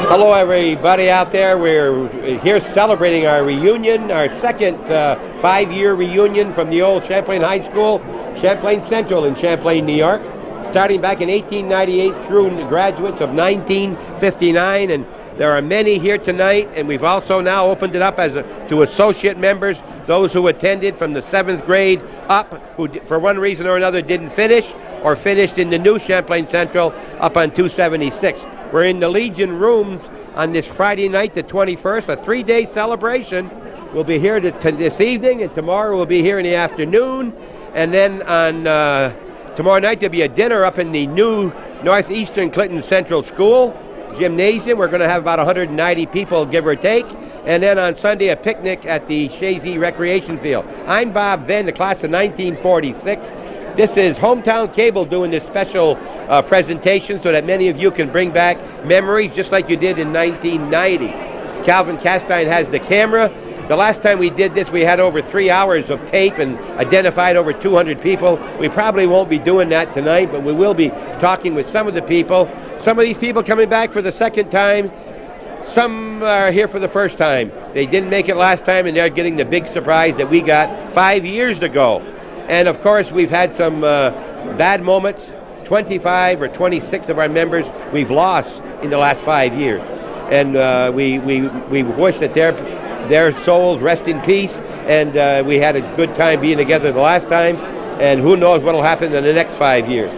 Hello everybody out there. We're here celebrating our reunion, our second 5-year reunion from the old Champlain High School, Champlain Central in Champlain, New York, starting back in 1898 through the graduates of 1959. And there are many here tonight, and we've also now opened it up to associate members, those who attended from the 7th grade up, who for one reason or another didn't finish, or finished in the new Champlain Central up on 276. We're in the Legion rooms on this Friday night, the 21st, a 3-day celebration. We'll be here this evening, and tomorrow we'll be here in the afternoon. And then on tomorrow night there'll be a dinner up in the new Northeastern Clinton Central School gymnasium. We're going to have about 190 people, give or take. And then on Sunday, a picnic at the Shazy Recreation Field. I'm Bob Venn, the class of 1946. This is Hometown Cable doing this special presentation so that many of you can bring back memories just like you did in 1990. Calvin Castine has the camera. The last time we did this, we had over 3 hours of tape and identified over 200 people. We probably won't be doing that tonight, but we will be talking with some of the people. Some of these people coming back for the second time. Some are here for the first time. They didn't make it last time, and they're getting the big surprise that we got 5 years ago. And of course, we've had some bad moments. 25 or 26 of our members we've lost in the last 5 years. And we wish that their souls rest in peace. And we had a good time being together the last time. And who knows what will happen in the next 5 years.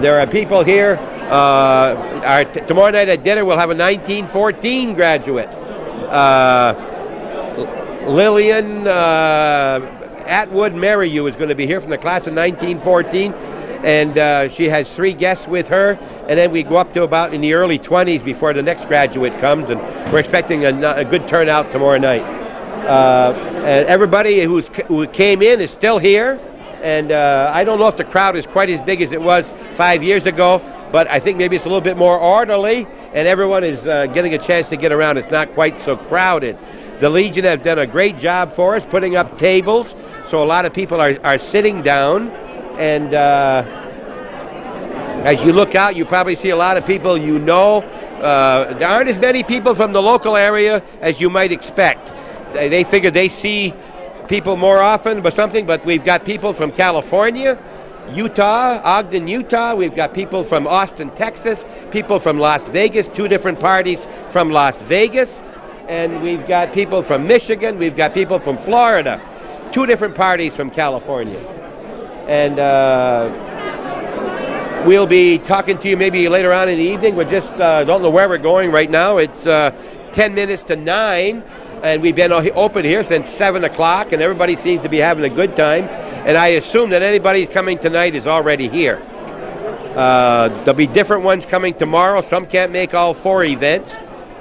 There are people here. Tomorrow night at dinner, we'll have a 1914 graduate. Lillian Atwood Merrieux is going to be here from the class of 1914, and she has 3 guests with her, and then we go up to about in the early 20s before the next graduate comes, and we're expecting a good turnout tomorrow night. And everybody who came in is still here, and I don't know if the crowd is quite as big as it was 5 years ago, but I think maybe it's a little bit more orderly, and everyone is getting a chance to get around. It's not quite so crowded. The Legion have done a great job for us, putting up tables, so a lot of people are sitting down. And as you look out, you probably see a lot of people you know. There aren't as many people from the local area as you might expect. They figure they see people more often but we've got people from California, Utah, Ogden, Utah. We've got people from Austin, Texas, people from Las Vegas, 2 different parties from Las Vegas. And we've got people from Michigan. We've got people from Florida, 2 different parties from California. And we'll be talking to you maybe later on in the evening. We just don't know where we're going right now. It's 10 minutes to 9. And we've been open here since 7 o'clock, and everybody seems to be having a good time. And I assume that anybody coming tonight is already here. There'll be different ones coming tomorrow. Some can't make all 4 events,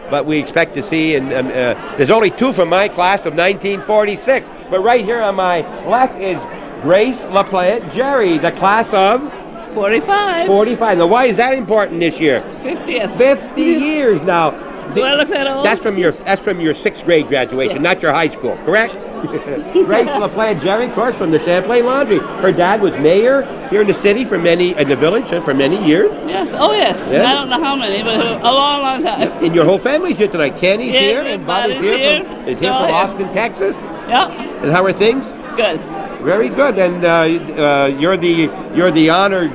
but we expect to see. And there's only 2 from my class of 1946. But right here on my left is Grace LaPlante Jerry, the class of 45. 45. Now, why is that important this year? 50th. 50 years now. Do I look that old? That's from your 6th grade graduation, Yes. not your high school, correct? Grace LaPlante Jerry, of course, from the Champlain Laundry. Her dad was mayor here in the city in the village for many years. Yes. Oh, yes. Yeah. I don't know how many, but a long, long time. And your whole family's here tonight. Kenny's Yeah, here, and Bobby's here. everybody's here. From Oh, yeah. Austin, Texas. Yep. And how are things? Good. Very good. And you're the honored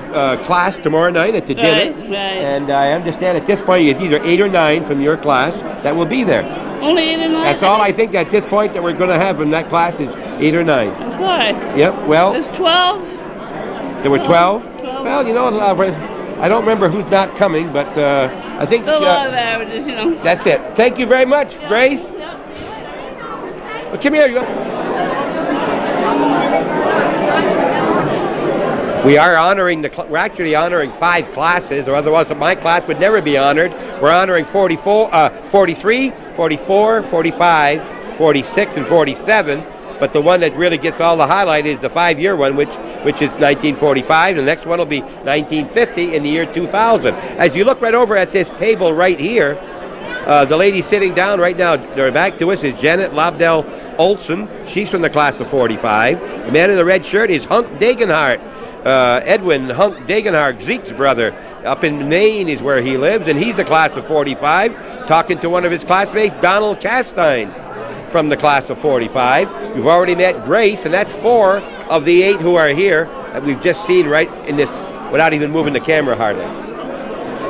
class tomorrow night at the dinner. Right. And I understand at this point it's either 8 or 9 from your class that will be there. Only 8 and 9? That's all I think at this point that we're going to have from that class is 8 or 9. I'm sorry. Yep. Well, There's 12. there were 12. 12. Well, you know, I don't remember who's not coming, but I think A lot of averages, you know. that's it. Thank you very much, Grace. Yep. Well, come here. We are honoring we're actually honoring 5 classes, or otherwise my class would never be honored. We're honoring 43, 44, 45, 46, and 47. But the one that really gets all the highlight is the 5-year one, which is 1945. The next one will be 1950 in the year 2000. As you look right over at this table right here, the lady sitting down right now, they're back to us, is Janet Lobdell Olson. She's from the class of 45. The man in the red shirt is Hunk Dagenhart. Edwin Hunk Dagenhart, Zeke's brother, up in Maine is where he lives, and he's the class of 45, talking to one of his classmates, Donald Castine, from the class of 45. We've already met Grace, and that's 4 of the 8 who are here that we've just seen right in this, without even moving the camera hardly.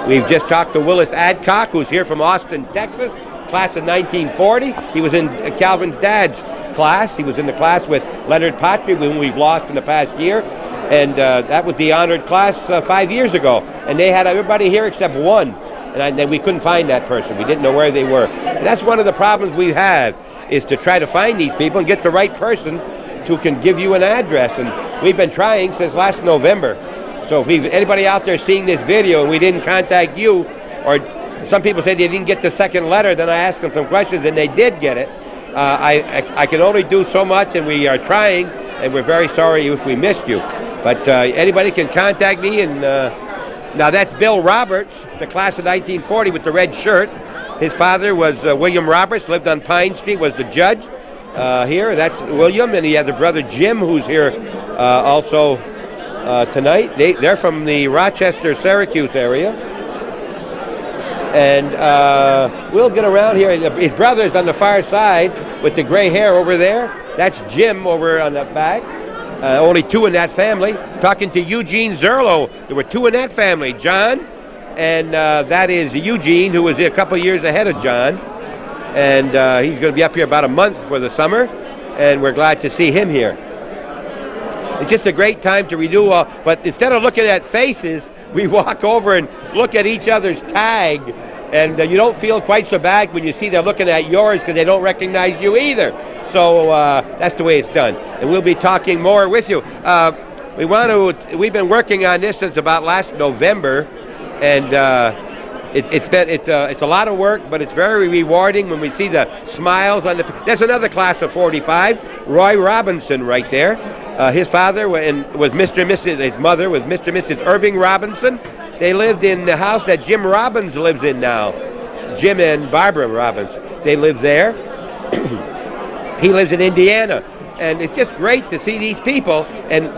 We've just talked to Willis Adcock, who's here from Austin, Texas, class of 1940. He was in Calvin's dad's class. He was in the class with Leonard Patry, whom we've lost in the past year. And that was the honored class 5 years ago. And they had everybody here except one. And then we couldn't find that person. We didn't know where they were. And that's one of the problems we have, is to try to find these people and get the right person who can give you an address. And we've been trying since last November. So if anybody out there seeing this video and we didn't contact you, or some people said they didn't get the second letter, then I asked them some questions and they did get it. I can only do so much, and we are trying, and we're very sorry if we missed you. But anybody can contact me. And now that's Bill Roberts, the class of 1940 with the red shirt. His father was William Roberts, lived on Pine Street, was the judge here. That's William, and he has a brother Jim who's here also tonight. They're from the Rochester, Syracuse area. And we'll get around here. His brother's on the far side with the gray hair over there. That's Jim over on the back. Only 2 in that family. Talking to Eugene Zerlo. There were 2 in that family. John, and that is Eugene, who was a couple years ahead of John. And he's going to be up here about a month for the summer. And we're glad to see him here. It's just a great time to renew. But instead of looking at faces, we walk over and look at each other's tag. And you don't feel quite so bad when you see they're looking at yours, because they don't recognize you either. So that's the way it's done. And we'll be talking more with you. We've been working on this since about last November, and it's a lot of work, but it's very rewarding when we see the smiles on the. There's another class of 45, Roy Robinson right there. His father was Mr. and Mrs. His mother was Mr. and Mrs. Irving Robinson. They lived in the house that Jim Robbins lives in now. Jim and Barbara Robbins. They live there. He lives in Indiana. And it's just great to see these people. And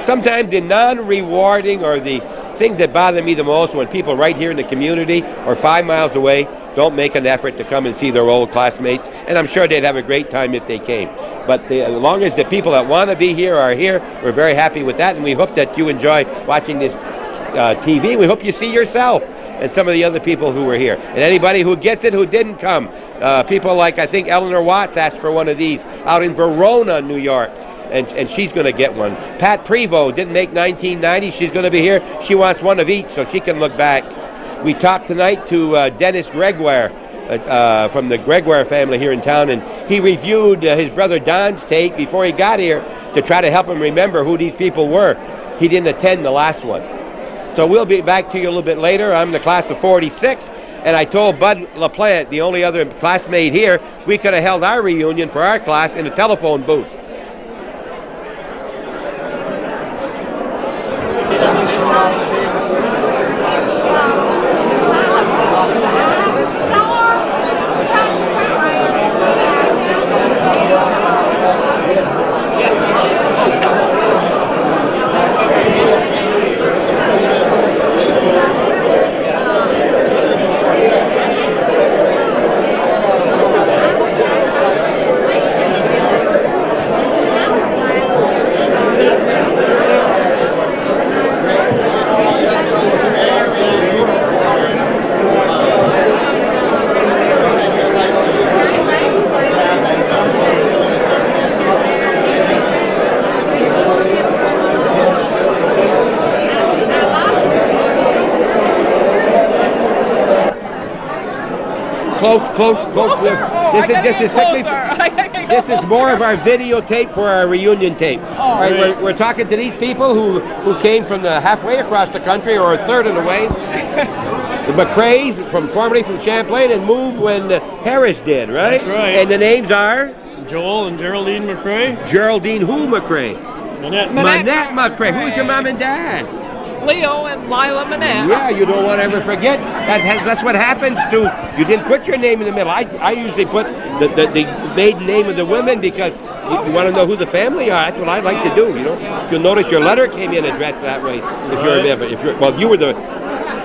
sometimes the non-rewarding or the things that bother me the most when people right here in the community or 5 miles away don't make an effort to come and see their old classmates. And I'm sure they'd have a great time if they came. But as long as the people that want to be here are here, we're very happy with that. And we hope that you enjoy watching this TV. And we hope you see yourself and some of the other people who were here. And anybody who gets it who didn't come. People like, I think, Eleanor Watts asked for one of these out in Verona, New York. And she's going to get one. Pat Prevost didn't make 1990. She's going to be here. She wants one of each so she can look back. We talked tonight to Dennis Gregoire from the Gregoire family here in town, and he reviewed his brother Don's tape before he got here to try to help him remember who these people were. He didn't attend the last one. So we'll be back to you a little bit later. I'm the class of 46, and I told Bud LaPlante, the only other classmate here, we could have held our reunion for our class in a telephone booth. Close. This is more of our videotape for our reunion tape. All right, we're talking to these people who came from the halfway across the country or a third of the way. The McCraes, formerly from Champlain, and moved when Harris did, right? That's right. And the names are? Joel and Geraldine McCrae. Geraldine who McCrae? Manette McCrae. Who's your mom and dad? Leo and Lila Manette. Yeah, you don't want to ever forget. That's what happens to, you didn't put your name in the middle. I usually put the maiden name of the women because you want to know who the family are. That's what I like to do, you know. You'll notice your letter came in addressed that way if you're a member.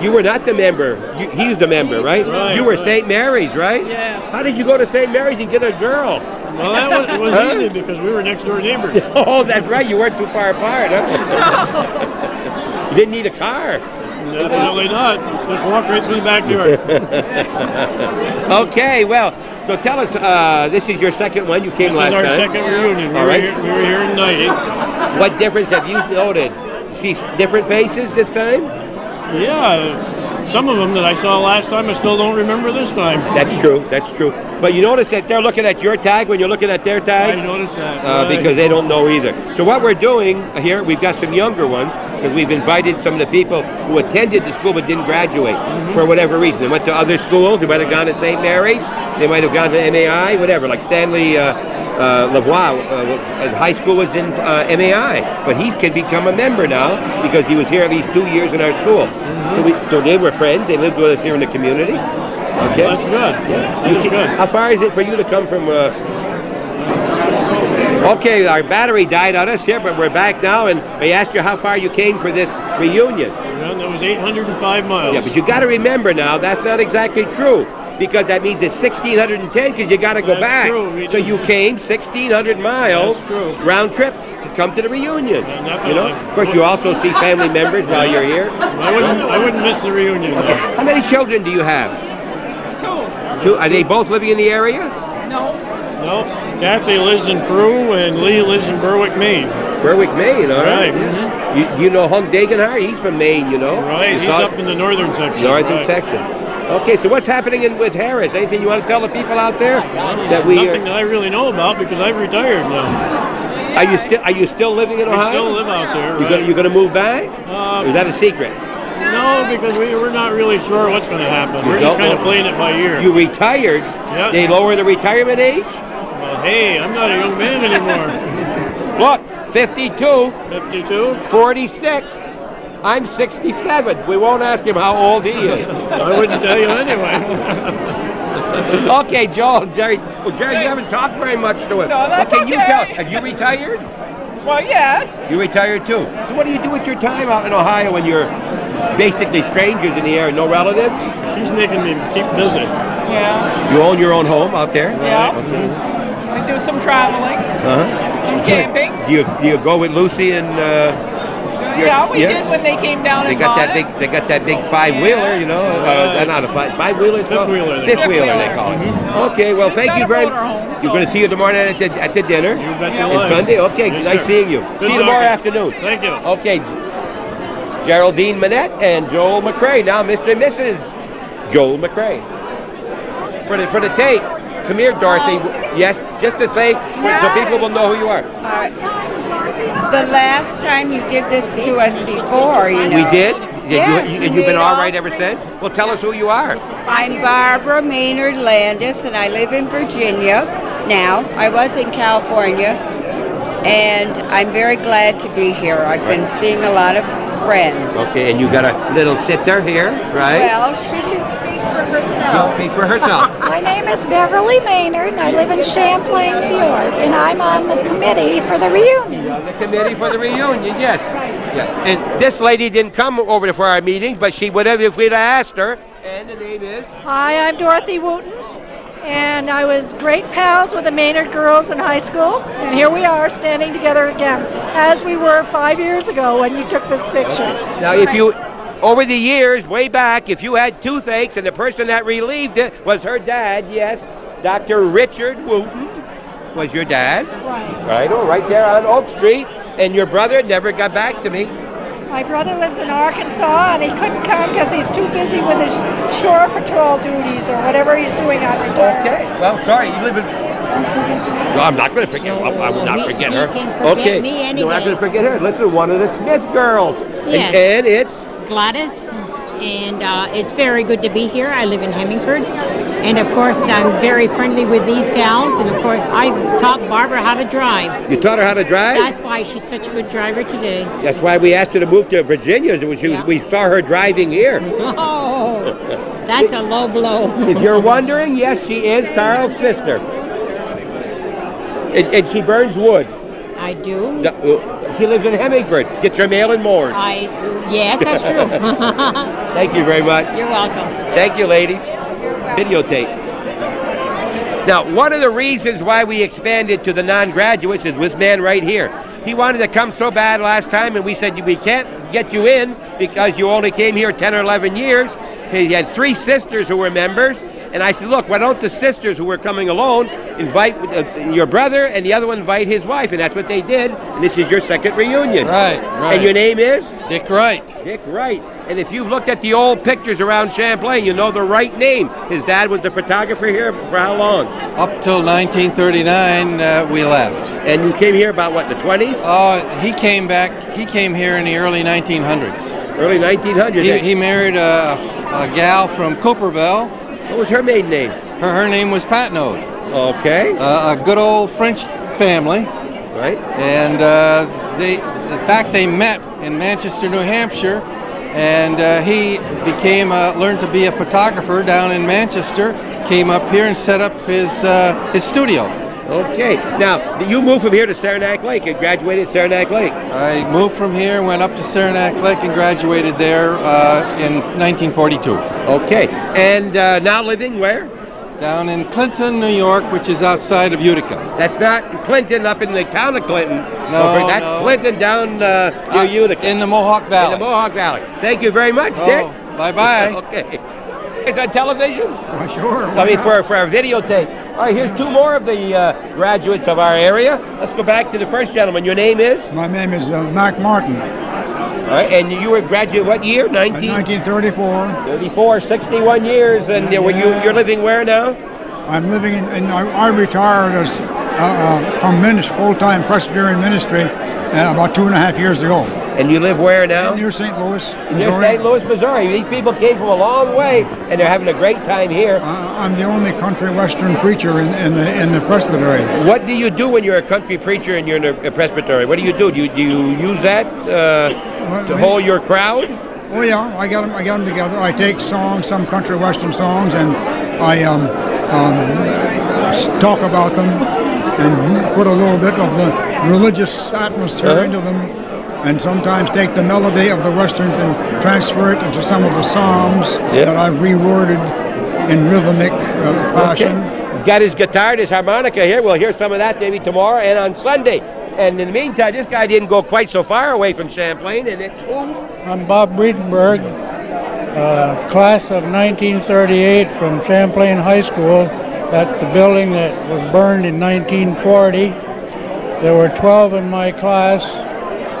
You were not the member. He's the member, right? You were St. Mary's, right? Yes. How did you go to St. Mary's and get a girl? Well, that was easy because we were next door neighbors. Oh, that's right. You weren't too far apart, huh? You didn't need a car. Definitely not. Just walk right through the backyard. Okay, well, so tell us, this is your second one. You came last time. This is our second reunion. We were here in 90. What difference have you noted? See different faces this time? Yeah, some of them that I saw last time I still don't remember this time. That's true. But you notice that they're looking at your tag when you're looking at their tag? I noticed that. Because they don't know either. So what we're doing here, we've got some younger ones, because we've invited some of the people who attended the school but didn't graduate for whatever reason. They went to other schools. They might have gone to St. Mary's. They might have gone to MAI, whatever, like Stanley Lavoie, high school was in MAI, but he can become a member now because he was here at least 2 years in our school. So they were friends. They lived with us here in the community. Okay, That's good. Yeah. That's good. How far is it for you to come from? Okay, our battery died on us here, but we're back now. And I asked you how far you came for this reunion. Yeah, that was 805 miles. Yeah, but you got to remember now that's not exactly true. Because that means it's 1,610 because you got to go back. True. So you came 1,600 miles round trip to come to the reunion. Yeah, you know, of course, you also see family members while you're here. I wouldn't miss the reunion. Okay. How many children do you have? Two. Are they both living in the area? No. Kathy lives in Peru and Lee lives in Berwick, Maine. Berwick, Maine. All right. Mm-hmm. You know Hunk Dagenhart? He's from Maine. You know. Right. He's up in the northern section. Section. Okay, so what's happening with Harris? Anything you want to tell the people out there that we? Nothing that I really know about because I've retired now. Are you still living in Ohio? I still live out there. Right? You're going to move back? Or is that a secret? No, because we're not really sure what's going to happen. We're just kind of playing it by ear. You retired? Yeah. They lower the retirement age? Well, hey, I'm not a young man anymore. Look, 52. 52. 46. I'm 67. We won't ask him how old he is. I wouldn't tell you anyway. Okay, Joel and Jerry. Well, Jerry, you haven't talked very much to him. No, that's what can you tell? okay. Have you retired? Well, yes. You retired too. So what do you do with your time out in Ohio when you're basically strangers in the area, no relatives? She's making me keep busy. Yeah. You own your own home out there? Yeah. Okay. We do some traveling, Uh-huh. some camping. Do you go with Lucy and Yeah, we did when they came down They and got bought that it. big. They got that big 5-wheeler, you know. Not a five-wheeler. Fifth-wheeler. Fifth-wheeler they call it. Okay. Well, thank you very much. Motorhome, You're going to see you tomorrow night at the dinner. You bet your And life. Sunday. Okay. Yes, Nice sir. seeing you. Good See you tomorrow talking. afternoon. Thank you. Okay. Geraldine Manette and Joel McRae. Now, Mr. and Mrs. Joel McRae. For the tape. Come here, Dorothy. Yes, just to say, so people will know who you are. The last time you did this to us before, you know. We did. Yes, You've made been all all right ever three. since. Well, tell us who you are. I'm Barbara Maynard Landis, and I live in Virginia now. I was in California, and I'm very glad to be here. I've been seeing a lot of friends. Okay, and you got a little sister here, right? Well, she can speak for herself. Okay, for herself. My name is Beverly Maynard, and I live in Champlain, New York, and I'm on the committee for the reunion. On the committee for the reunion, yes. Yeah. And this lady didn't come over for our meetings, but she would have if we'd have asked her. And the name is? Hi, I'm Dorothy Wooten, and I was great pals with the Maynard girls in high school, and here we are standing together again, as we were 5 years ago when you took this picture. Now, if you, over the years, way back, if you had toothaches and the person that relieved it was her dad, yes, Dr. Richard Wooten was your dad. Right there on Oak Street. And your brother never got back to me. My brother lives in Arkansas, and he couldn't come because he's too busy with his shore patrol duties or whatever he's doing on retirement. Okay, well, sorry, you live in... No, I'm not going to forget. I will not forget her. He can forget Okay, me any no, I'm not day. going to forget her. Listen, one of the Smith girls. Yes. And it's... Gladys, and it's very good to be here. I live in Hemingford, and of course I'm very friendly with these gals, and of course I taught Barbara how to drive. You taught her how to drive? That's why she's such a good driver today. That's why we asked her to move to Virginia. Yeah. We saw her driving here. Oh, that's a low blow. If you're wondering, yes, she is Carl's sister. And she burns wood. I do. She lives in Hemingford. Gets her mail in Moores. Yes, that's true. Thank you very much. You're welcome. Thank you, lady. Videotape. Now, one of the reasons why we expanded to the non-graduates is this man right here. He wanted to come so bad last time, and we said, we can't get you in because you only came here 10 or 11 years. He had 3 sisters who were members. And I said, look, why don't the sisters who were coming alone invite your brother and the other one invite his wife? And that's what they did. And this is your second reunion. Right. And your name is? Dick Wright. Dick Wright. And if you've looked at the old pictures around Champlain, you know the right name. His dad was the photographer here for how long? Up till 1939, we left. And you came here about, what, the 20s? He came back. He came here in the early 1900s. Early 1900s. He married a gal from Cooperville. What was her maiden name? Her name was Patnaud. Okay. A good old French family. Right. And they met in Manchester, New Hampshire, and he learned to be a photographer down in Manchester. Came up here and set up his studio. Okay. Now, you moved from here to Saranac Lake and graduated at Saranac Lake. I moved from here, went up to Saranac Lake, and graduated there in 1942. Okay. And now living where? Down in Clinton, New York, which is outside of Utica. That's not Clinton up in the town of Clinton. No, that's no. Clinton down near Utica. In the Mohawk Valley. In the Mohawk Valley. Thank you very much, Dick. Bye-bye. Okay. Is that television? Well, sure. I mean, for our videotape. All right, here's 2 more of the graduates of our area. Let's go back to the first gentleman. Your name is? My name is Mac Martin. All right, and you were graduate what year? 1934. 34, 61 years. And you're living where now? I'm living I retired as from full-time Presbyterian ministry about 2.5 years ago. And you live where now? Near St. Louis, Missouri. Near St. Louis, Missouri. These people came from a long way, and they're having a great time here. I'm the only country western preacher in the presbytery. What do you do when you're a country preacher and you're in a presbytery? What do you do? Do you use that to hold your crowd? Oh yeah, I got them together. I take songs, some country western songs, and I talk about them and put a little bit of the religious atmosphere into them. and sometimes take the melody of the westerns and transfer it into some of the psalms that I've reworded in rhythmic fashion. Okay. Got his guitar and his harmonica here. We'll hear some of that maybe tomorrow and on Sunday. And in the meantime, this guy didn't go quite so far away from Champlain, and it's who? I'm Bob Breedenberg, class of 1938 from Champlain High School. That's the building that was burned in 1940. There were 12 in my class.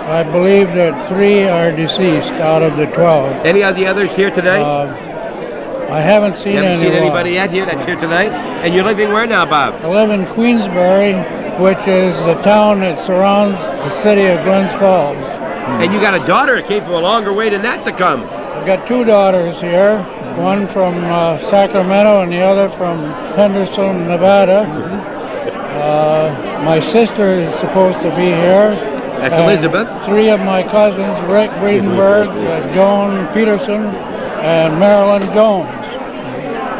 I believe that 3 are deceased out of the 12. Any of the others here today? I haven't seen anyone. You haven't seen anybody yet here that's here tonight? And you're living where now, Bob? I live in Queensbury, which is the town that surrounds the city of Glens Falls. And you got a daughter that came from a longer way than that to come. I've got 2 daughters here, one from Sacramento and the other from Henderson, Nevada. My sister is supposed to be here. That's Elizabeth. 3 of my cousins, Rick Breedenberg, Joan Peterson, and Marilyn Jones.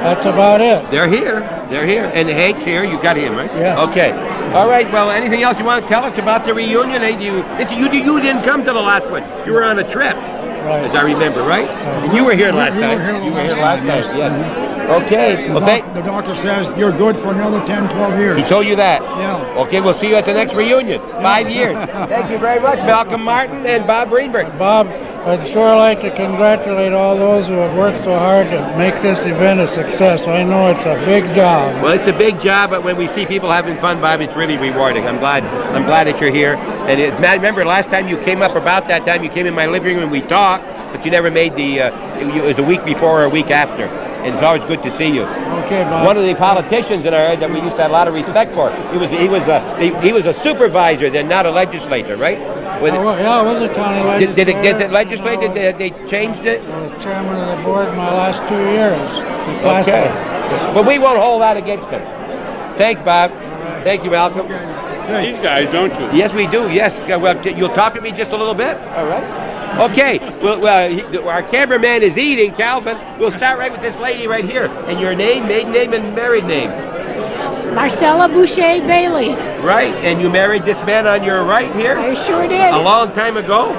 That's about it. They're here. They're here. And Hank's here. You got him, right? Yeah. Okay. All right. Well, anything else you want to tell us about the reunion? Hey, you didn't come to the last one. You were on a trip, as I remember, right? And you were here last time. You were here last night. Yes. Okay. The doctor says you're good for another 10, 12 years. He told you that? Yeah. Okay, we'll see you at the next reunion. 5 years. Thank you very much, Malcolm Martin and Bob Greenberg. Bob, I'd sure like to congratulate all those who have worked so hard to make this event a success. I know it's a big job. Well, it's a big job, but when we see people having fun, Bob, it's really rewarding. I'm glad that you're here. And I remember last time you came up about that time, you came in my living room and we talked, but you never made it was a week before or a week after. And it's always good to see you. Okay, Bob. One of the politicians in our area that we used to have a lot of respect for. He was a supervisor, then not a legislator, right? Yeah, I was a county legislator. Did it get legislated? They changed it? I was chairman of the board my last 2 years. Okay. But we won't hold that against him. Thanks, Bob. Right. Thank you, Malcolm. These guys, don't you? Yes, we do. Yes. Well, you'll talk to me just a little bit? All right. Okay. Well, our cameraman is eating, Calvin. We'll start right with this lady right here. And your name, maiden name, and married name? Marcella Boucher Bailey. Right. And you married this man on your right here? I sure did. A long time ago?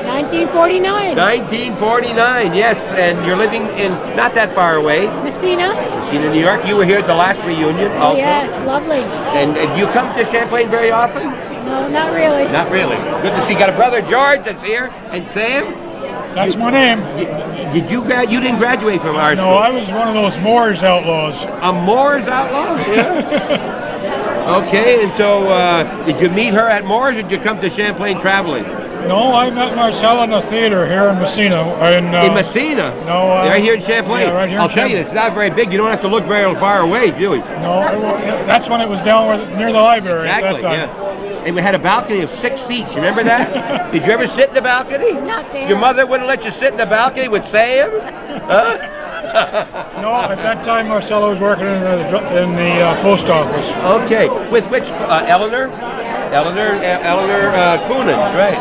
1949. 1949, yes. And you're living in not that far away. Messina, New York. You were here at the last reunion also. Yes, lovely. And you come to Champlain very often? No, not really. Not really. Good to see. You got a brother George that's here, and Sam. That's my name. Did you you didn't graduate from our school? No, I was one of those Moors outlaws. A Moors outlaw? Yeah. Okay, and so did you meet her at Moors, or did you come to Champlain traveling? No, I met Marcella in the theater here in Messina. In Messina? No. Right here in Champlain? Yeah, right here I'll tell you, it's not very big. You don't have to look very far away, do you? No, that's when it was down near the library exactly, at that time. Yeah. And we had a balcony of 6 seats. You remember that? Did you ever sit in the balcony? Not there. Your mother wouldn't let you sit in the balcony with Sam? Huh? No, at that time Marcella was working in the post office. Okay. With which? Eleanor Coonan, right.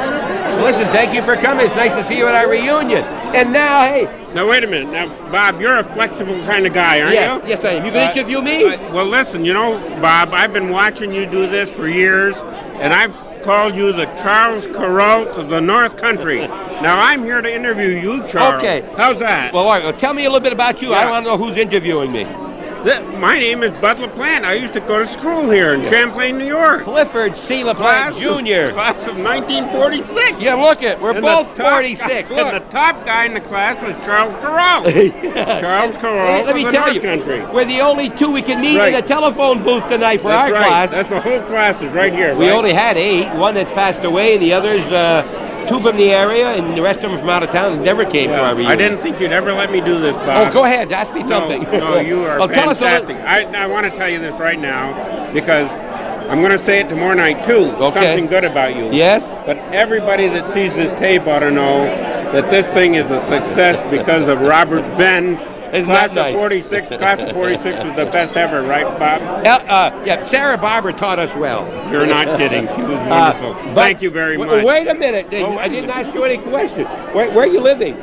Well, listen, thank you for coming. It's nice to see you at our reunion. And now, hey. Now, wait a minute. Now, Bob, you're a flexible kind of guy, aren't you? Yes, I am. You can interview me? Well, listen, you know, Bob, I've been watching you do this for years, and I've called you the Charles Carrault of the North Country. Now, I'm here to interview you, Charles. Okay. How's that? Well, all right. Well, tell me a little bit about you. Yeah. I want to know who's interviewing me. My name is Bud LaPlante. I used to go to school here in Champlain, New York. Clifford C. LaPlante Jr. Class of 1946. Yeah, look it. We're both 46. Look. And the top guy in the class was Charles Carrault. Charles Carrault Let me tell you, Country. We're the only 2 we can meet in a telephone booth tonight for our class. That's the whole class is right here. We only had 8. One that's passed away, and the others, 2 from the area, and the rest of them from out of town, and never came to our reunion. I didn't think you'd ever let me do this, Bob. Oh, go ahead. Ask me something. No, you are fantastic. I want to tell you this right now, because I'm going to say it tomorrow night, too. Okay. Something good about you. Yes? But everybody that sees this tape ought to know that this thing is a success because of Robert Ben. Class of 46 was the best ever, right, Bob? Yeah, Sarah Barber taught us well. You're not kidding. She was wonderful. Thank you very much. Wait a minute. I didn't ask you any questions. Where are you living?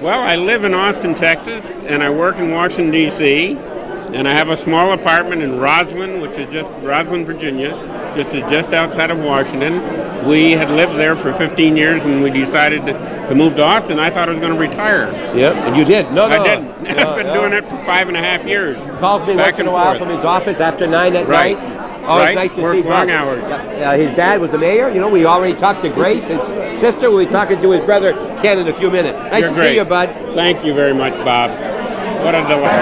Well, I live in Austin, Texas, and I work in Washington, D.C., and I have a small apartment in Roslyn, which is Roslyn, Virginia, just outside of Washington. We had lived there for 15 years when we decided to move to Austin. I thought I was going to retire. Yep, and you did. No, I didn't. I've been doing it for 5.5 years. Calls me once in a while from his office after 9 at night. Always nice to Works see long Bob. hours. His dad was the mayor. You know, we already talked to Grace, his sister. We'll be talking to his brother Ken in a few minutes. Nice You're to great. see you, bud. Thank you very much, Bob. What a delight.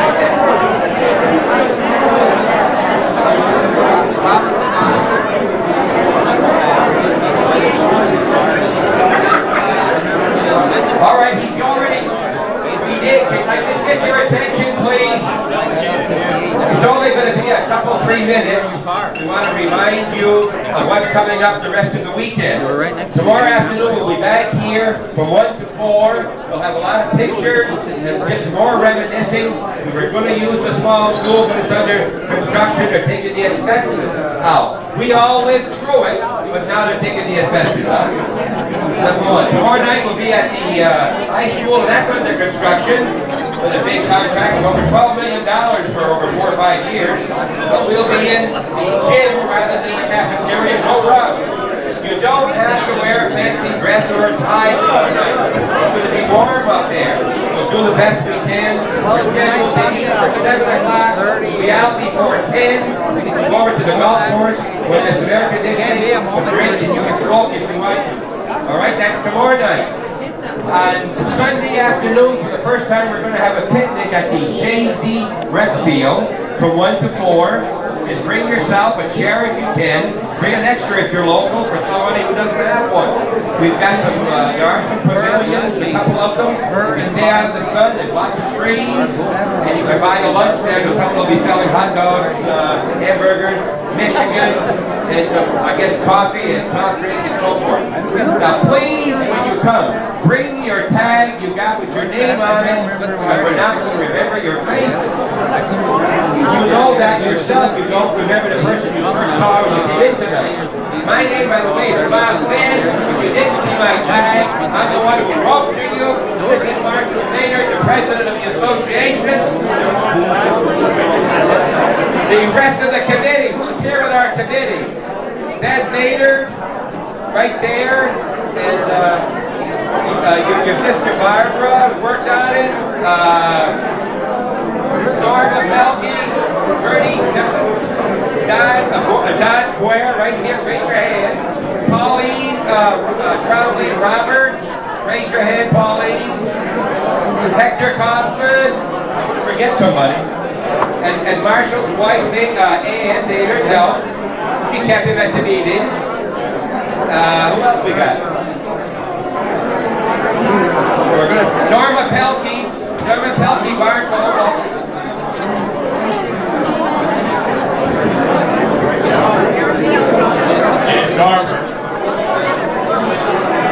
All right, he's already. We did. Can I just get your attention, please? It's only going to be a couple, 3 minutes. We want to remind you of what's coming up the rest of the weekend. Tomorrow afternoon we'll be back here from 1 to 4. We'll have a lot of pictures and just more reminiscing. We were going to use the small school, but it's under construction. They're taking the asbestos out. We all lived through it, but now they're taking the asbestos out. That's one. Tomorrow night we'll be at the high school, and that's under construction with a big contract of over $12 million for over 4 or 5 years. But we'll be in the gym rather than the cafeteria. No rugs. You don't have to wear a fancy dress or a tie tomorrow night. It's going to be warm up there. We'll do the best we can. We're scheduled to eat for 7 o'clock. We'll be out before 10. We can go over to the golf course where there's some air conditioning, some drinks, and you can smoke if you want. All right, that's tomorrow night. On Sunday afternoon, for the first time, we're going to have a picnic at the JZ Rec Field from 1 to 4. Just bring yourself a chair if you can. Bring an extra if you're local for somebody who doesn't have one. We've got some, there are some pavilions, a couple of them. You can stay out of the sun, there's lots of trees. And you can buy a lunch there, because someone will be selling hot dogs, hamburgers, Michigan, and some, I guess, coffee and soft drinks and so forth. Now please, when you come, bring your tag you got with your name on it, but we're not going to remember your face. You know that yourself, you don't remember the person you first saw when you came in tonight. My name, by the way, is Bob Lynn. If you didn't see my tag, I'm the one who wrote to you. This is Marshall Maynard, the president of the association. The rest of the committee, who's here with our committee? Beth Maynard, right there, and your sister Barbara worked on it. Norma Pelkey, Bertie, Don Boyer, right here, raise your hand. Pauline, Crowley Roberts, raise your hand, Pauline. Hector Kaufman, forget somebody. And Marshall's wife, Ann, Nader, helped. She kept him at the meeting. Who else we got? We're going to, Norma Pelkey, Barco.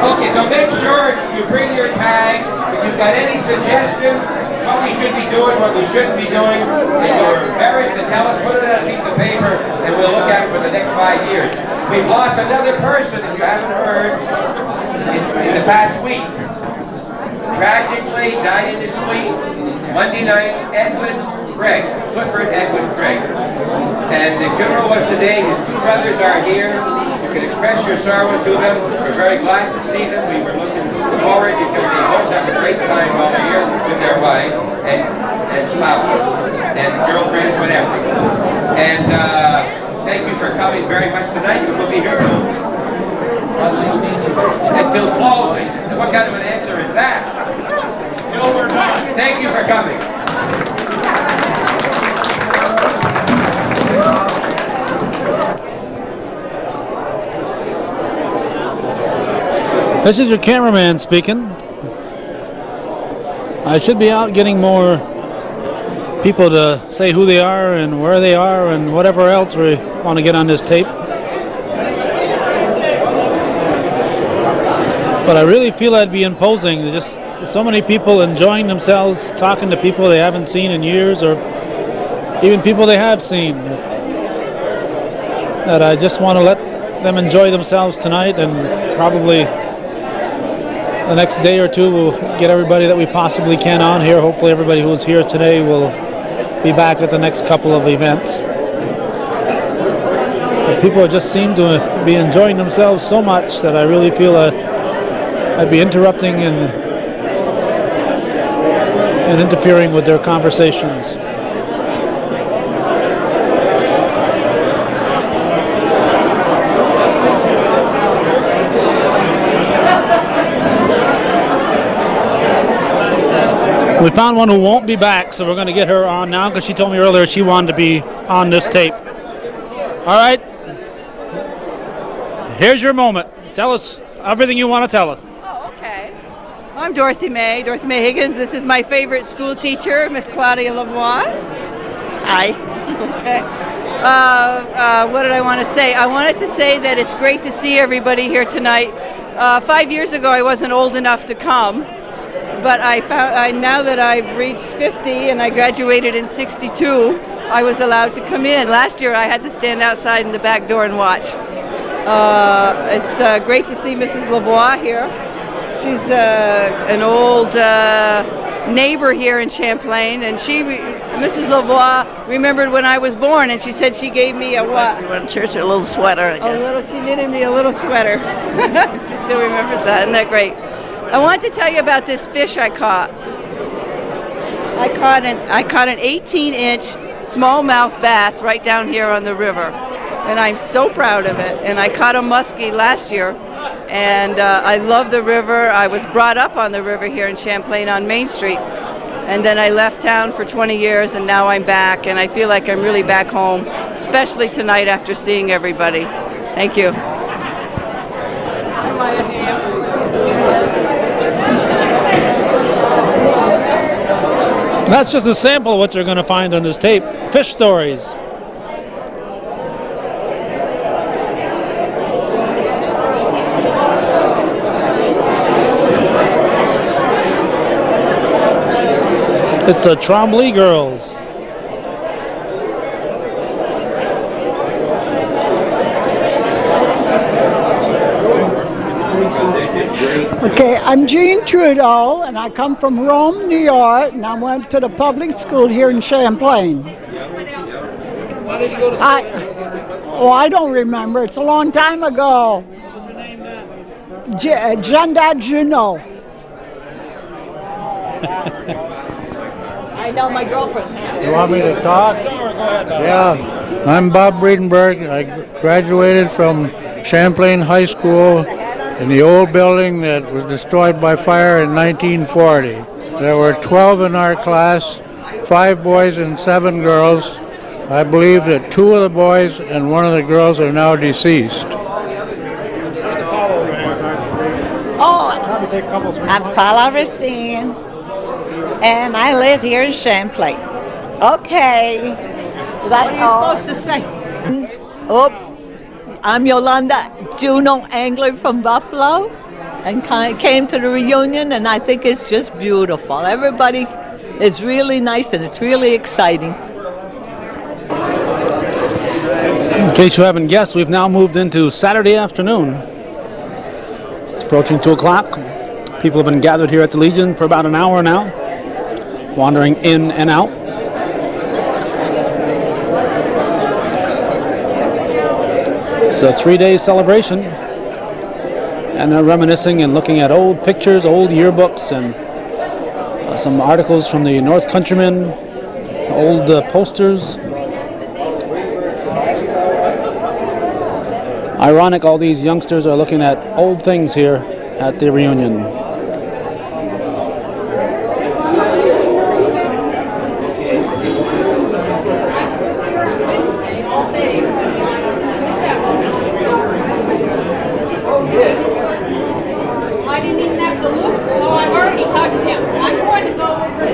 Okay, so make sure you bring your tag. If you've got any suggestions, what we should be doing, what we shouldn't be doing, and you're embarrassed to tell us, put it on a piece of paper, and we'll look at it for the next 5 years. We've lost another person, if you haven't heard, in the past week. Tragically died in his sleep Monday night, Clifford Edwin Gregg. And the funeral was today. His 2 brothers are here. You can express your sorrow to them. We're very glad to see them. We were looking forward because they both have a great time while they're here with their wives and spouses and girlfriends, whatever. And thank you for coming very much tonight. You will be here until closing. And what kind of an answer is that? Thank you for coming. This is your cameraman speaking. I should be out getting more people to say who they are and where they are and whatever else we want to get on this tape. But I really feel I'd be imposing. There's just so many people enjoying themselves, talking to people they haven't seen in years or even people they have seen. That I just want to let them enjoy themselves tonight, and probably the next day or two we'll get everybody that we possibly can on here. Hopefully everybody who was here today will be back at the next couple of events. But people just seem to be enjoying themselves so much that I really feel I'd be interrupting and interfering with their conversations. We found one who won't be back, so we're going to get her on now because she told me earlier she wanted to be on this tape. All right. Here's your moment. Tell us everything you want to tell us. Oh, okay. Well, I'm Dorothy May Higgins. This is my favorite school teacher, Miss Claudia Lavoie. Hi. Okay. What did I want to say? I wanted to say that it's great to see everybody here tonight. 5 years ago, I wasn't old enough to come. But now that I've reached 50 and I graduated in 62, I was allowed to come in. Last year I had to stand outside in the back door and watch. It's great to see Mrs. Lavoie here. She's an old neighbor here in Champlain, and Mrs. Lavoie remembered when I was born, and she said she gave me a what? You went to church, a little sweater, I guess. She knitted me a little sweater. She still remembers that. Isn't that great? I want to tell you about this fish I caught. I caught an 18-inch smallmouth bass right down here on the river, and I'm so proud of it. And I caught a muskie last year, and I love the river. I was brought up on the river here in Champlain on Main Street, and then I left town for 20 years, and now I'm back, and I feel like I'm really back home, especially tonight after seeing everybody. Thank you. That's just a sample of what you're going to find on this tape. Fish stories. It's the Trombley girls. Okay, I'm Jean Trudeau, and I come from Rome, New York, and I went to the public school here in Champlain. I don't remember. It's a long time ago. Janda Juno. I know my girlfriend. You want me to talk? Sure, go ahead. Yeah, I'm Bob Breedenberg. I graduated from Champlain High School in the old building that was destroyed by fire in 1940. There were 12 in our class, 5 boys and 7 girls. I believe that 2 of the boys and 1 of the girls are now deceased. Oh, I'm Paula Racine, and I live here in Champlain. Okay. What are you supposed to say? Oh, I'm Yolanda Juno Angler from Buffalo, and came to the reunion, and I think it's just beautiful. Everybody is really nice, and it's really exciting. In case you haven't guessed, we've now moved into Saturday afternoon. It's approaching 2 o'clock. People have been gathered here at the Legion for about an hour now, wandering in and out. It's a 3-day celebration, and they're reminiscing and looking at old pictures, old yearbooks, and some articles from the North Countryman, old posters. Ironic, all these youngsters are looking at old things here at the reunion. I didn't even have to look. Oh, I've already hugged him. I'm going to go over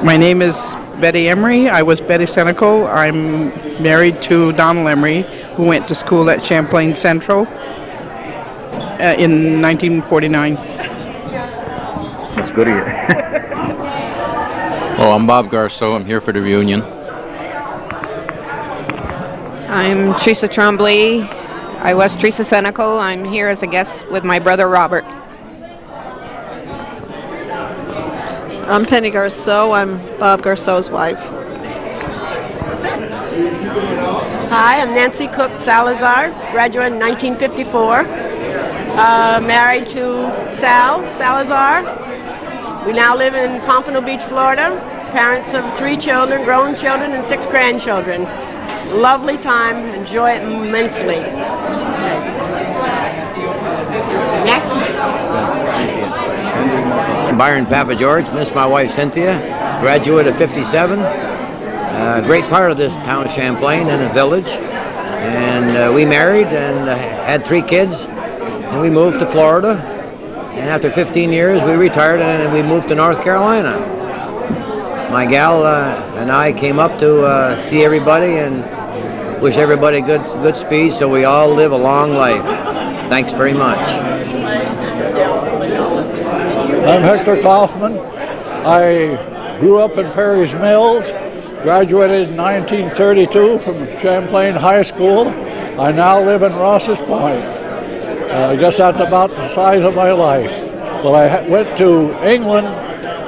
My name is Betty Emery. I was Betty Senecal. I'm married to Donald Emery, who went to school at Champlain Central in 1949. It's good here. Oh, I'm Bob Garceau. I'm here for the reunion. I'm Teresa Trombley. I was Teresa Senecal. I'm here as a guest with my brother Robert. I'm Penny Garceau. I'm Bob Garceau's wife. Hi, I'm Nancy Cook Salazar, graduate in 1954. Married to Sal Salazar. We now live in Pompano Beach, Florida. Parents of 3 children, grown children, and 6 grandchildren. Lovely time, enjoy it immensely. Next. Byron Papa George, and this is my wife Cynthia, graduate of 57. Great part of this town of Champlain and the village. And we married and had 3 kids, and we moved to Florida. And after 15 years, we retired and we moved to North Carolina. My gal and I came up to see everybody and wish everybody good speed so we all live a long life. Thanks very much. I'm Hector Kaufman. I grew up in Perry's Mills, graduated in 1932 from Champlain High School. I now live in Ross's Point. I guess that's about the size of my life. Well, I went to England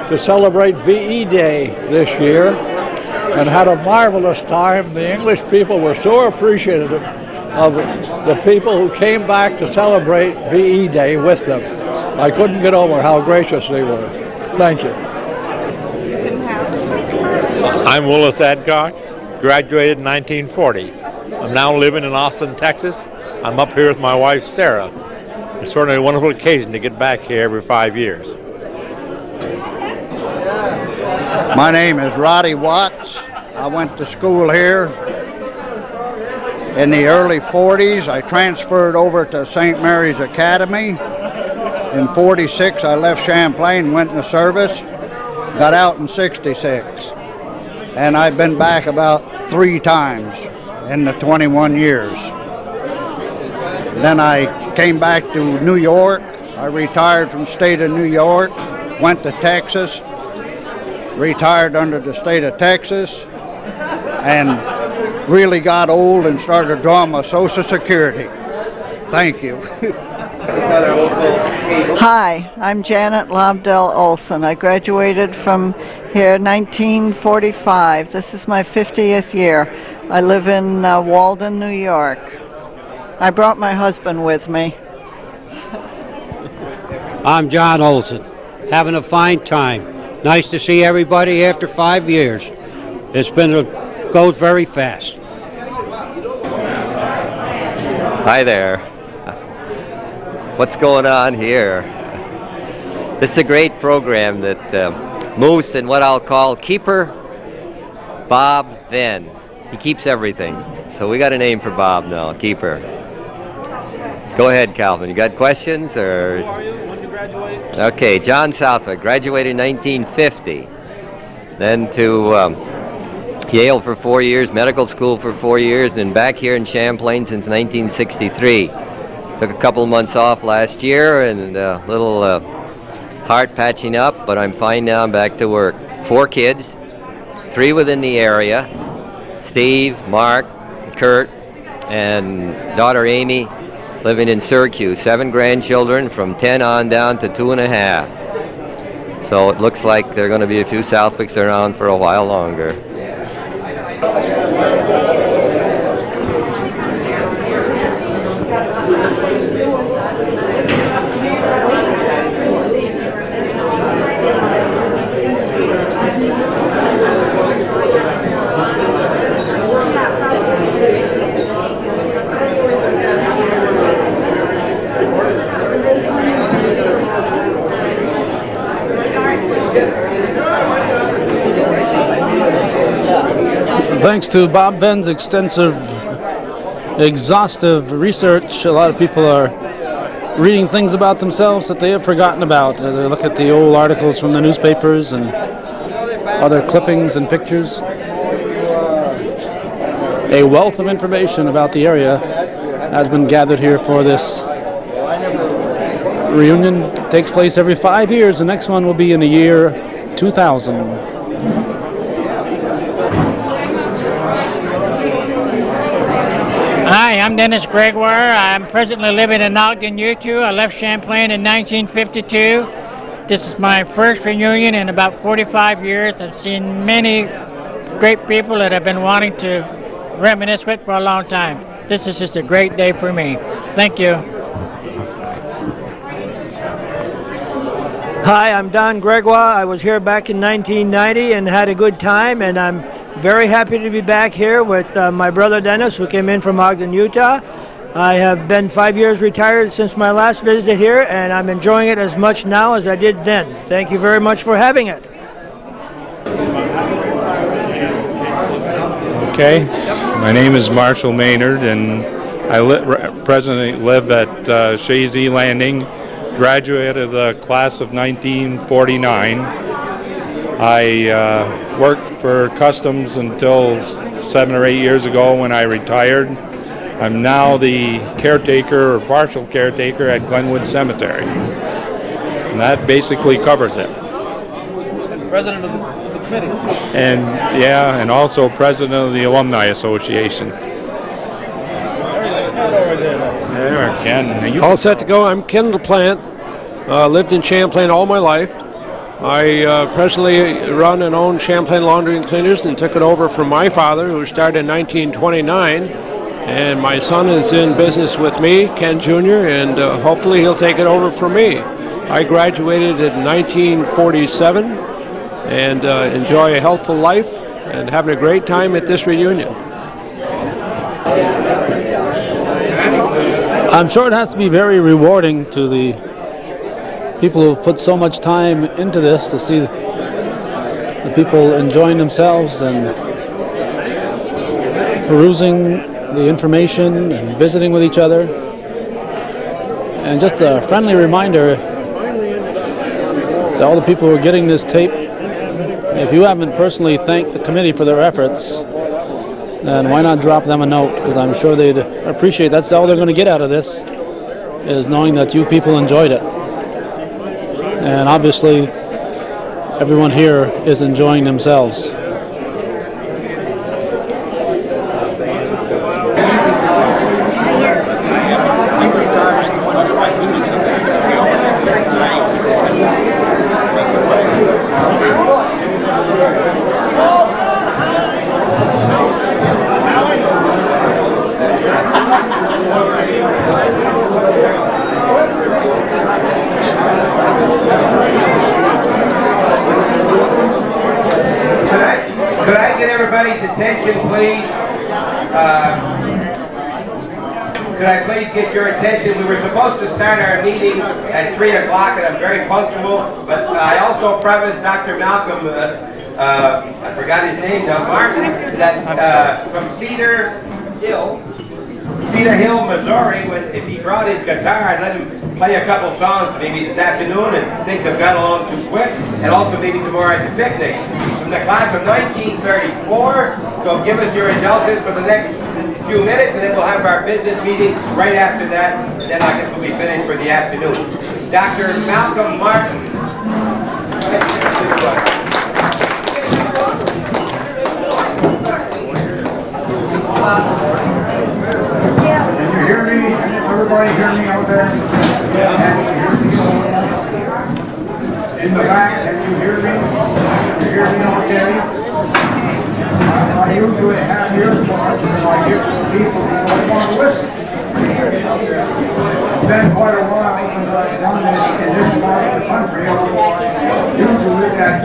to celebrate VE Day this year and had a marvelous time. The English people were so appreciative of the people who came back to celebrate VE Day with them. I couldn't get over how gracious they were. Thank you. I'm Willis Adcock, graduated in 1940. I'm now living in Austin, Texas. I'm up here with my wife, Sarah. It's certainly a wonderful occasion to get back here every 5 years. My name is Roddy Watts. I went to school here in the early 40s. I transferred over to St. Mary's Academy. In 46, I left Champlain, went in the service, got out in 66. And I've been back about 3 times in the 21 years. Then I came back to New York. I retired from the state of New York, went to Texas, retired under the state of Texas, and really got old and started drawing my Social Security. Thank you. Hi, I'm Janet Lobdell Olson. I graduated from here in 1945. This is my 50th year. I live in Walden, New York. I brought my husband with me. I'm John Olson, having a fine time. Nice to see everybody after 5 years. It's goes very fast. Hi there. What's going on here? This is a great program that moves in what I'll call Keeper Bob Venn. He keeps everything. So we got a name for Bob now, Keeper. Go ahead, Calvin. You got questions? Or? Who are you? When did you graduate? Okay, John Southwick, graduated in 1950. Then to Yale for 4 years, medical school for 4 years, then back here in Champlain since 1963. Took a couple of months off last year and a little heart patching up, but I'm fine now. I'm back to work. 4 kids, 3 within the area. Steve, Mark, Kurt, and daughter Amy living in Syracuse. 7 grandchildren from 10 on down to 2.5. So it looks like there are going to be a few Southwicks around for a while longer. Thanks to Bob Venn's exhaustive research, a lot of people are reading things about themselves that they have forgotten about. They look at the old articles from the newspapers and other clippings and pictures. A wealth of information about the area has been gathered here for this reunion. It takes place every 5 years. The next one will be in the year 2000. Hi, I'm Dennis Gregoire. I'm presently living in Ogden, Utah. I left Champlain in 1952. This is my first reunion in about 45 years. I've seen many great people that I've been wanting to reminisce with for a long time. This is just a great day for me. Thank you. Hi, I'm Don Gregoire. I was here back in 1990 and had a good time, and I'm very happy to be back here with my brother Dennis, who came in from Ogden, Utah. I have been 5 years retired since my last visit here, and I'm enjoying it as much now as I did then. Thank you very much for having it. Okay, my name is Marshall Maynard, and I presently live at Shazy Landing, graduate of the class of 1949. I worked for Customs until 7 or 8 years ago when I retired. I'm now the caretaker or partial caretaker at Glenwood Cemetery. And that basically covers it. President of the committee. And yeah, and also president of the Alumni Association. There, Ken. All set to go. I'm Ken LaPlante. Lived in Champlain all my life. I presently run and own Champlain Laundry and Cleaners and took it over from my father, who started in 1929. And my son is in business with me, Ken Jr., and hopefully he'll take it over from me. I graduated in 1947 and enjoy a healthful life and having a great time at this reunion. I'm sure it has to be very rewarding to the people who put so much time into this to see the people enjoying themselves and perusing the information and visiting with each other. And just a friendly reminder to all the people who are getting this tape, if you haven't personally thanked the committee for their efforts, then why not drop them a note, because I'm sure they'd appreciate. That's all they're going to get out of this, is knowing that you people enjoyed it. And obviously everyone here is enjoying themselves. Could I get everybody's attention, please? Could I please get your attention? We were supposed to start our meeting at 3 o'clock, and I'm very punctual, but I also promised Dr. Malcolm, I forgot his name now, Martin, that from Cedar Hill, Missouri, if he brought his guitar, I'd let him play a couple songs maybe this afternoon, and things have gone along too quick, and also maybe tomorrow at the picnic. From the class of 1934, so give us your indulgence for the next few minutes, and then we'll have our business meeting right after that, and then I guess we'll be finished for the afternoon. Dr. Malcolm Martin. Can you hear me? Can everybody hear me out there? Can you hear me? In the back, can you hear me? Can you hear me okay? I usually have earplugs and I give to people who don't want to listen. It's been quite a while since I've done this in this part of the country, although I do it at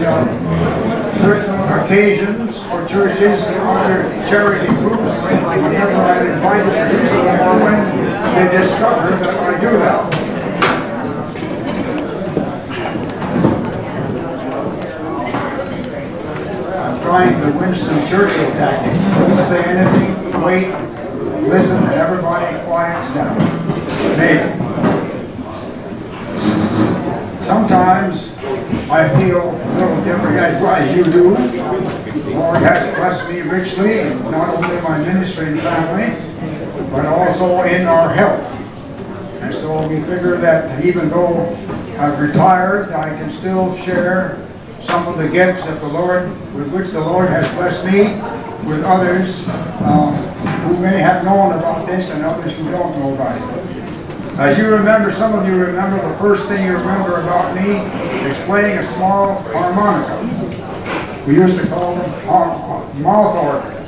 certain occasions for churches and other charity groups. Whenever I'm invited to do so, or when they discover that I do that. I'm trying the Winston Churchill tactic. Don't say anything, wait, listen, and everybody quiets down. Maybe. Sometimes I feel a little different as you do. The Lord has blessed me richly, not only my ministry and family, but also in our health. And so we figure that even though I've retired, I can still share some of the gifts that the Lord, with which the Lord has blessed me, with others who may have known about this and others who don't know about it. As you remember, some of you remember, the first thing you remember about me is playing a small harmonica. We used to call them mouth organs.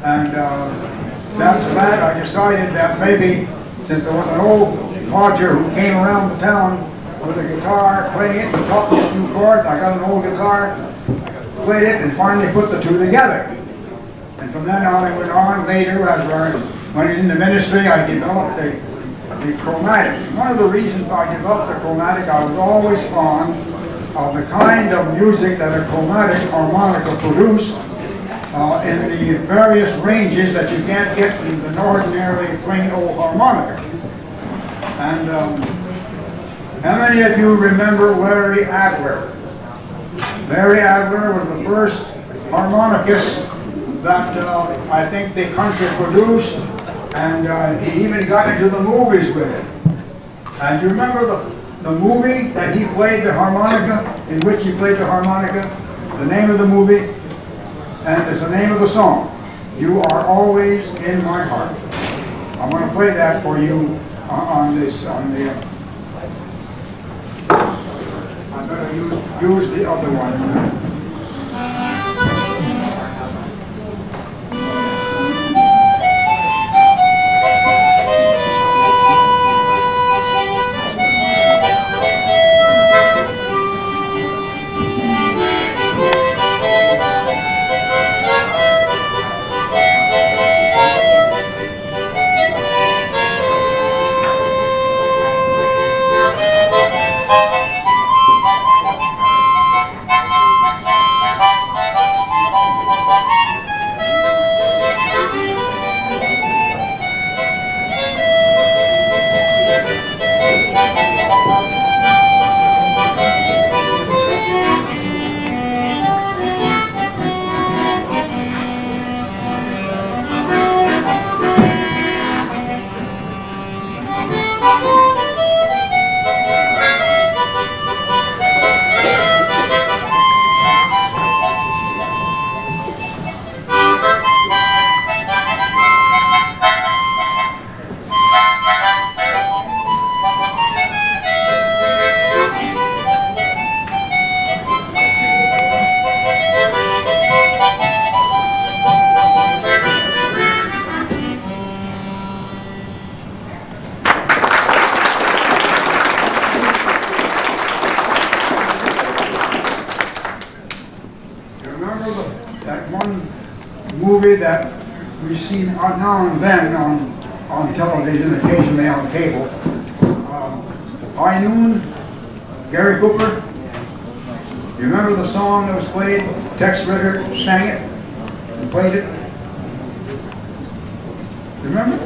And after that, I decided that maybe, since there was an old codger who came around the town with a guitar, playing it, and taught me a few chords, I got an old guitar, played it, and finally put the two together. And from then on, I went on later, as I went into ministry, I developed the chromatic. One of the reasons I developed the chromatic, I was always fond of the kind of music that a chromatic harmonica produced in the various ranges that you can't get in an ordinarily plain old harmonica. And how many of you remember Larry Adler? Larry Adler was the first harmonicist that I think the country produced, and he even got into the movies with it. And you remember the movie that he played the harmonica, in which he played the harmonica? The name of the movie, and it's the name of the song, "You Are Always in My Heart." I'm going to play that for you on the. I'm going to use the other one. That we see now and then on television, occasionally on cable. High Noon, Gary Cooper. You remember the song that was played? Tex Ritter sang it and played it. You remember?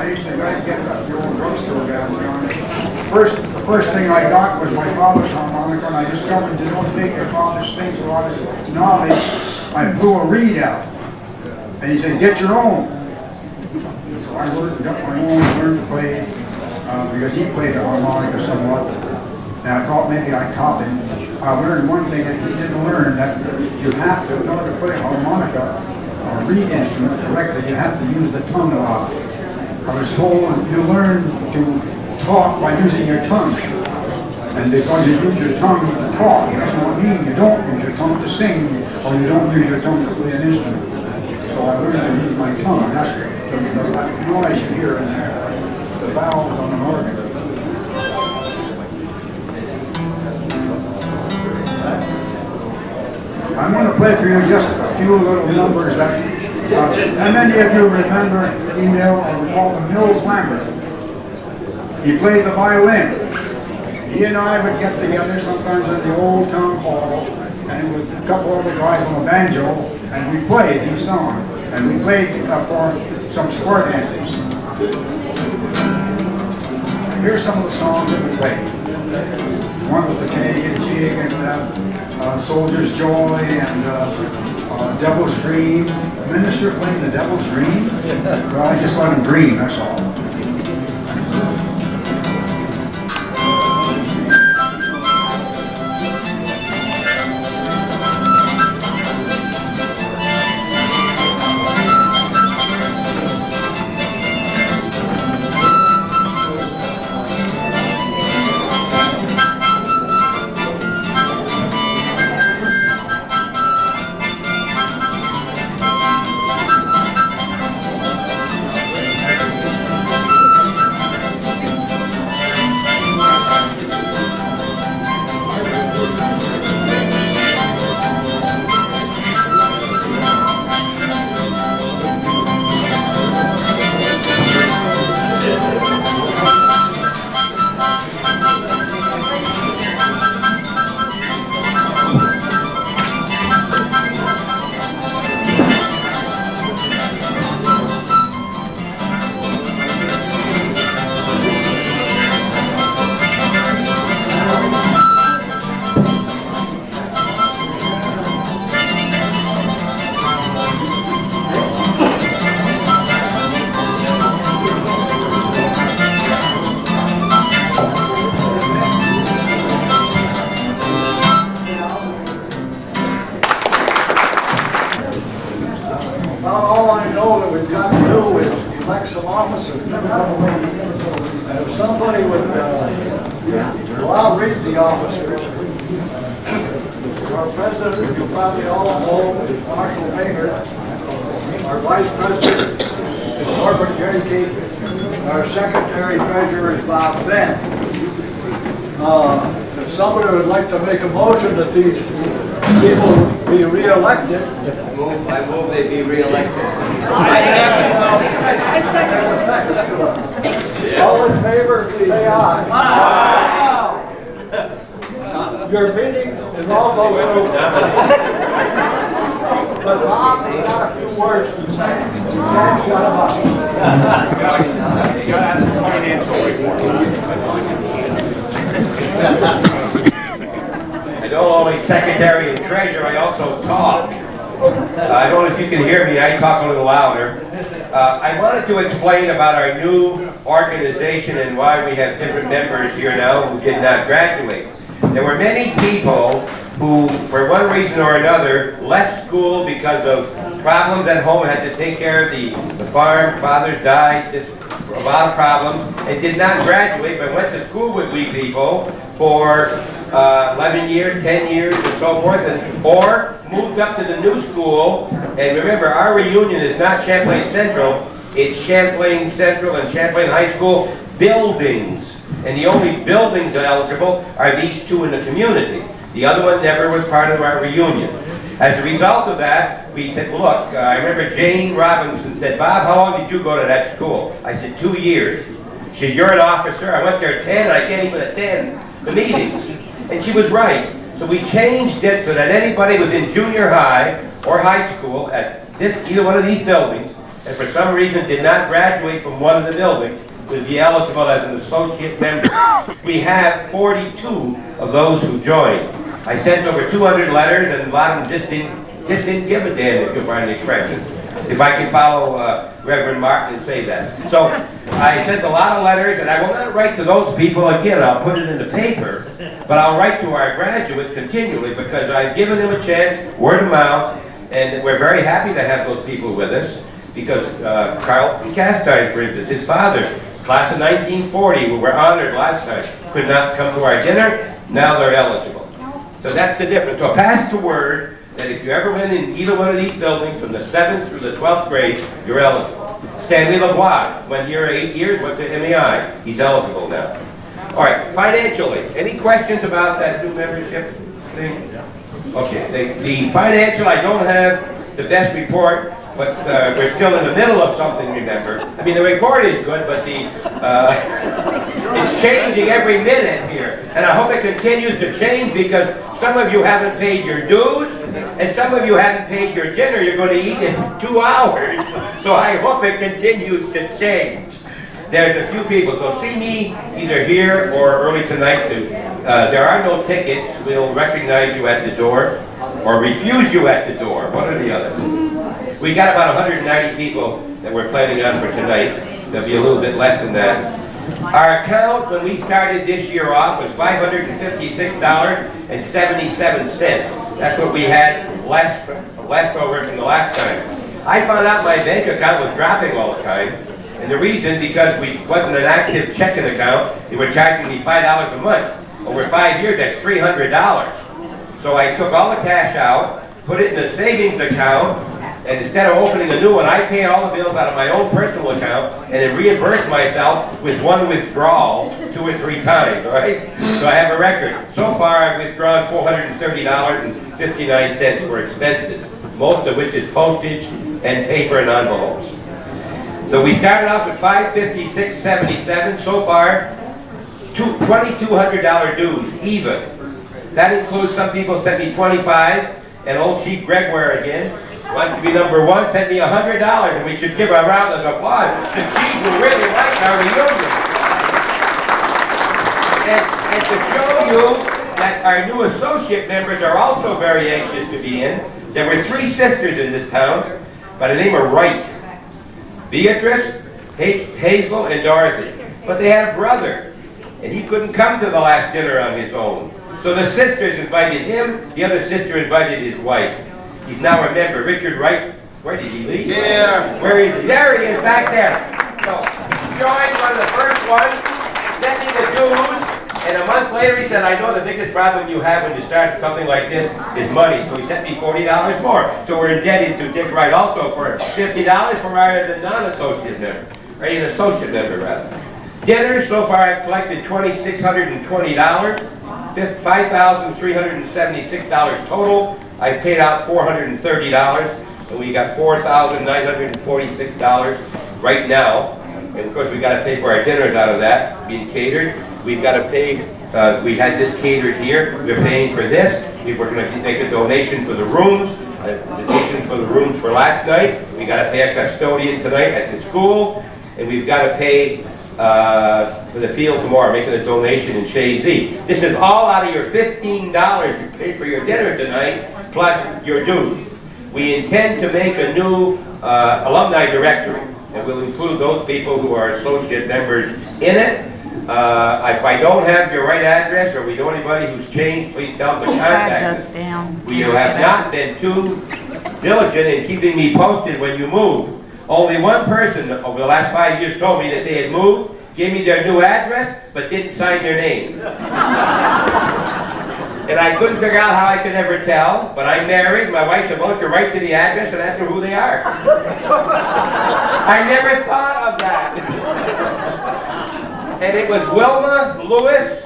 used to go get the old drugstore downtown. The first thing I got was my father's harmonica, and I discovered you don't take your father's things without his knowledge. I blew a reed out. And he said, get your own. So I got my own, learned to play, because he played the harmonica somewhat. And I thought maybe I'd cop him. I learned one thing that he didn't learn, that you have to, in order to play a harmonica or reed instrument correctly, you have to use the tongue a lot. I was told you learn to talk by using your tongue. And because you use your tongue to talk, it doesn't mean you don't use your tongue to sing, or you don't use your tongue to play an instrument. So I learned to use my tongue, and that's the noise you hear in there, the vowels on an organ. I'm going to play for you just a few little numbers that, and many of you remember, email, or recall the Mills Lambert. He played the violin. He and I would get together sometimes at the old town hall, and with a couple other guys on the banjo, and we played these songs. And we played for some square dances. Here's some of the songs that we played. One was the Canadian Jig, and Soldier's Joy, and Devil's Dream. The minister playing the Devil's Dream? Well, I just let him dream, that's all. And if somebody would, well, I'll read the officers. Our president, you probably all know, is Marshall Maynard. Our vice president is Norbert Yankee. Our secretary treasurer is Bob Benn. If somebody would like to make a motion that these people be re-elected. I move they be re-elected. I second. There's a second to it. All in favor, say aye. Aye. Your meeting is almost over. But Bob has got a few words to say. You can't shut him up. You got to have the financial report. I don't only secretary and treasurer, I also talk. I don't know if you can hear me, I talk a little louder. I wanted to explain about our new organization and why we have different members here now who did not graduate. There were many people who, for one reason or another, left school because of problems at home, had to take care of the farm, fathers died, just a lot of problems, and did not graduate, but went to school with we people for 11 years, 10 years, and so forth, or moved up to the new school. And remember, our reunion is not Champlain Central, it's Champlain Central and Champlain High School buildings. And the only buildings that are eligible are these two in the community. The other one never was part of our reunion. As a result of that, we said, look, I remember Jane Robinson said, Bob, how long did you go to that school? I said, 2 years. She said, you're an officer. I went there 10, I can't even attend the meetings. And she was right. So we changed it so that anybody who was in junior high or high school at either one of these buildings and for some reason did not graduate from one of the buildings would be eligible as an associate member. We have 42 of those who joined. I sent over 200 letters, and a lot of them just didn't give a damn, if you'll find the expression. If I can follow Reverend Martin and say that. So I sent a lot of letters, and I will not write to those people again. I'll put it in the paper, but I'll write to our graduates continually because I've given them a chance, word of mouth, and we're very happy to have those people with us because Carl Castine, for instance, his father, class of 1940, who were honored last time, could not come to our dinner. Now they're eligible. So that's the difference. So pass the word that if you ever went in either one of these buildings from the 7th through the 12th grade, you're eligible. Stanley Lavoie went here 8 years, went to MEI. He's eligible now. All right, financially, any questions about that new membership thing? Okay, the financial, I don't have the best report, but we're still in the middle of something, remember. I mean, the report is good, but it's changing every minute here. And I hope it continues to change because some of you haven't paid your dues, and some of you haven't paid your dinner you're going to eat in 2 hours. So I hope it continues to change. There's a few people, so see me either here or early tonight. There are no tickets. We'll recognize you at the door or refuse you at the door, one or the other. We got about 190 people that we're planning on for tonight. There'll be a little bit less than that. Our account when we started this year off was $556.77. That's what we had left over from the last time. I found out my bank account was dropping all the time. And the reason, because we wasn't an active checking account, they were charging me $5 a month. Over 5 years, that's $300. So I took all the cash out, put it in the savings account, and instead of opening a new one, I paid all the bills out of my own personal account and then reimbursed myself with one withdrawal 2 or 3 times, right? So I have a record. So far, I've withdrawn $430.59 for expenses, most of which is postage and paper and envelopes. So we started off with $556.77. So far, $2,200 dues, even. That includes some people sent me $25, and old Chief Gregoire again wants to be number 1, sent me $100, and we should give a round of applause. The Chief will really like our reunion. And to show you that our new associate members are also very anxious to be in, there were 3 sisters in this town by the name of Wright. Beatrice, Hazel, and Dorothy. But they had a brother, and he couldn't come to the last dinner on his own. So the sisters invited him, the other sister invited his wife. He's now a member, Richard Wright. Where did he leave? Yeah. Where is he? There he is, back there. So he joined one of the first ones, sent me the dues, and a month later he said, I know the biggest problem you have when you start something like this is money. So he sent me $40 more. So we're indebted to Dick Wright also for $50 for our non-associate member, or an associate member rather. Dinners, so far I've collected $2,620, $5,376 total. I paid out $430, and we got $4,946 right now. And of course, we've got to pay for our dinners out of that, being catered. We've got to pay, we had this catered here. We're paying for this. We're going to make a donation for the rooms, a donation for the rooms for last night. We got to pay a custodian tonight at the school, and we've got to pay for the field tomorrow, making a donation in Shazy. This is all out of your $15 you paid for your dinner tonight, plus your dues. We intend to make a new alumni directory, and we'll include those people who are associate members in it. If I don't have your right address, or we know anybody who's changed, please tell them to contact us. We have not been too diligent in keeping me posted when you move. Only one person over the last 5 years told me that they had moved, gave me their new address, but didn't sign their name. And I couldn't figure out how I could ever tell, but I'm married. My wife said, well, don't you write to the address and ask them who they are? I never thought of that. And it was Wilma Lewis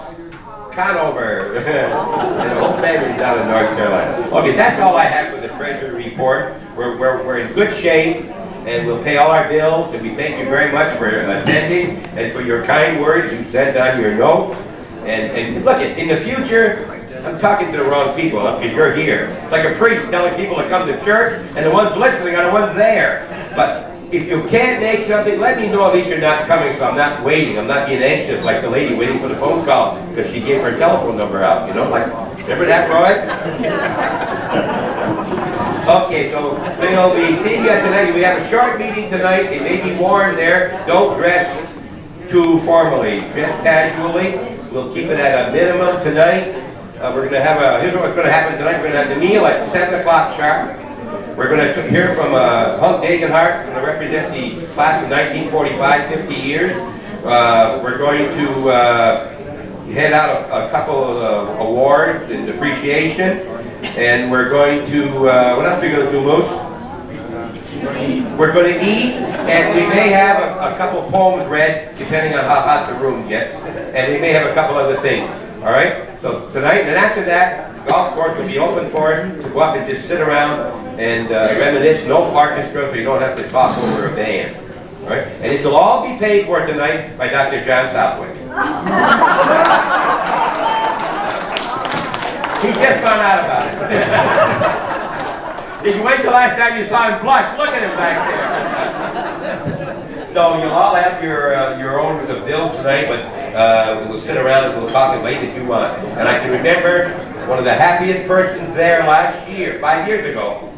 Conover. And the whole family's down in North Carolina. Okay, that's all I have for the treasury report. We're in good shape, and we'll pay all our bills, and we thank you very much for attending and for your kind words you sent on your notes. And look, in the future, I'm talking to the wrong people, because you're here. It's like a priest telling people to come to church, and the ones listening are the ones there. But if you can't make something, let me know at least you're not coming, so I'm not waiting. I'm not being anxious like the lady waiting for the phone call because she gave her telephone number out, you know? Like, remember that, Roy? Okay, so we'll be seeing you tonight. We have a short meeting tonight. It may be warm there. Don't dress too formally. Dress casually. We'll keep it at a minimum tonight. We're going to have here's what's going to happen tonight. We're going to have the meal at 7 o'clock sharp. We're going to hear from Hunk Degenhart, going to represent the class of 1945, 50 years. We're going to hand out a couple of awards in appreciation. And we're going to, what else are we going to do, Moose? We're going to eat, and we may have a couple poems read, depending on how hot the room gets. And we may have a couple other things, all right? So tonight, and after that, the golf course will be open for us to go up and just sit around and reminisce. No orchestra, so you don't have to talk over a band. All right? And this will all be paid for tonight by Dr. John Southwick. He just found out about it. If you wait till last time you saw him blush, look at him back there. No, you'll all have your own bills tonight, but we'll sit around and we'll talk as late as you want. And I can remember one of the happiest persons there last year, 5 years ago,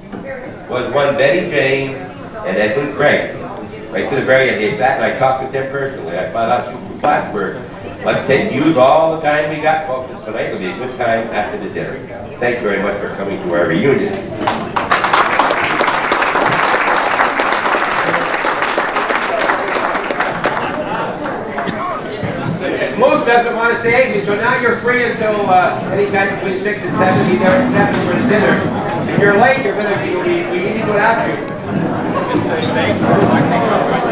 was one Betty Jane and Edwin Craig. Right to the very end, they sat and I talked with them personally. I found out some class where let's use all the time we got, folks. Tonight will be a good time after the dinner. Thanks very much for coming to our reunion. Moose doesn't want to say anything, so now you're free until anytime between 6 and 7. Be there at 7 for the dinner. If you're late, we need it without you.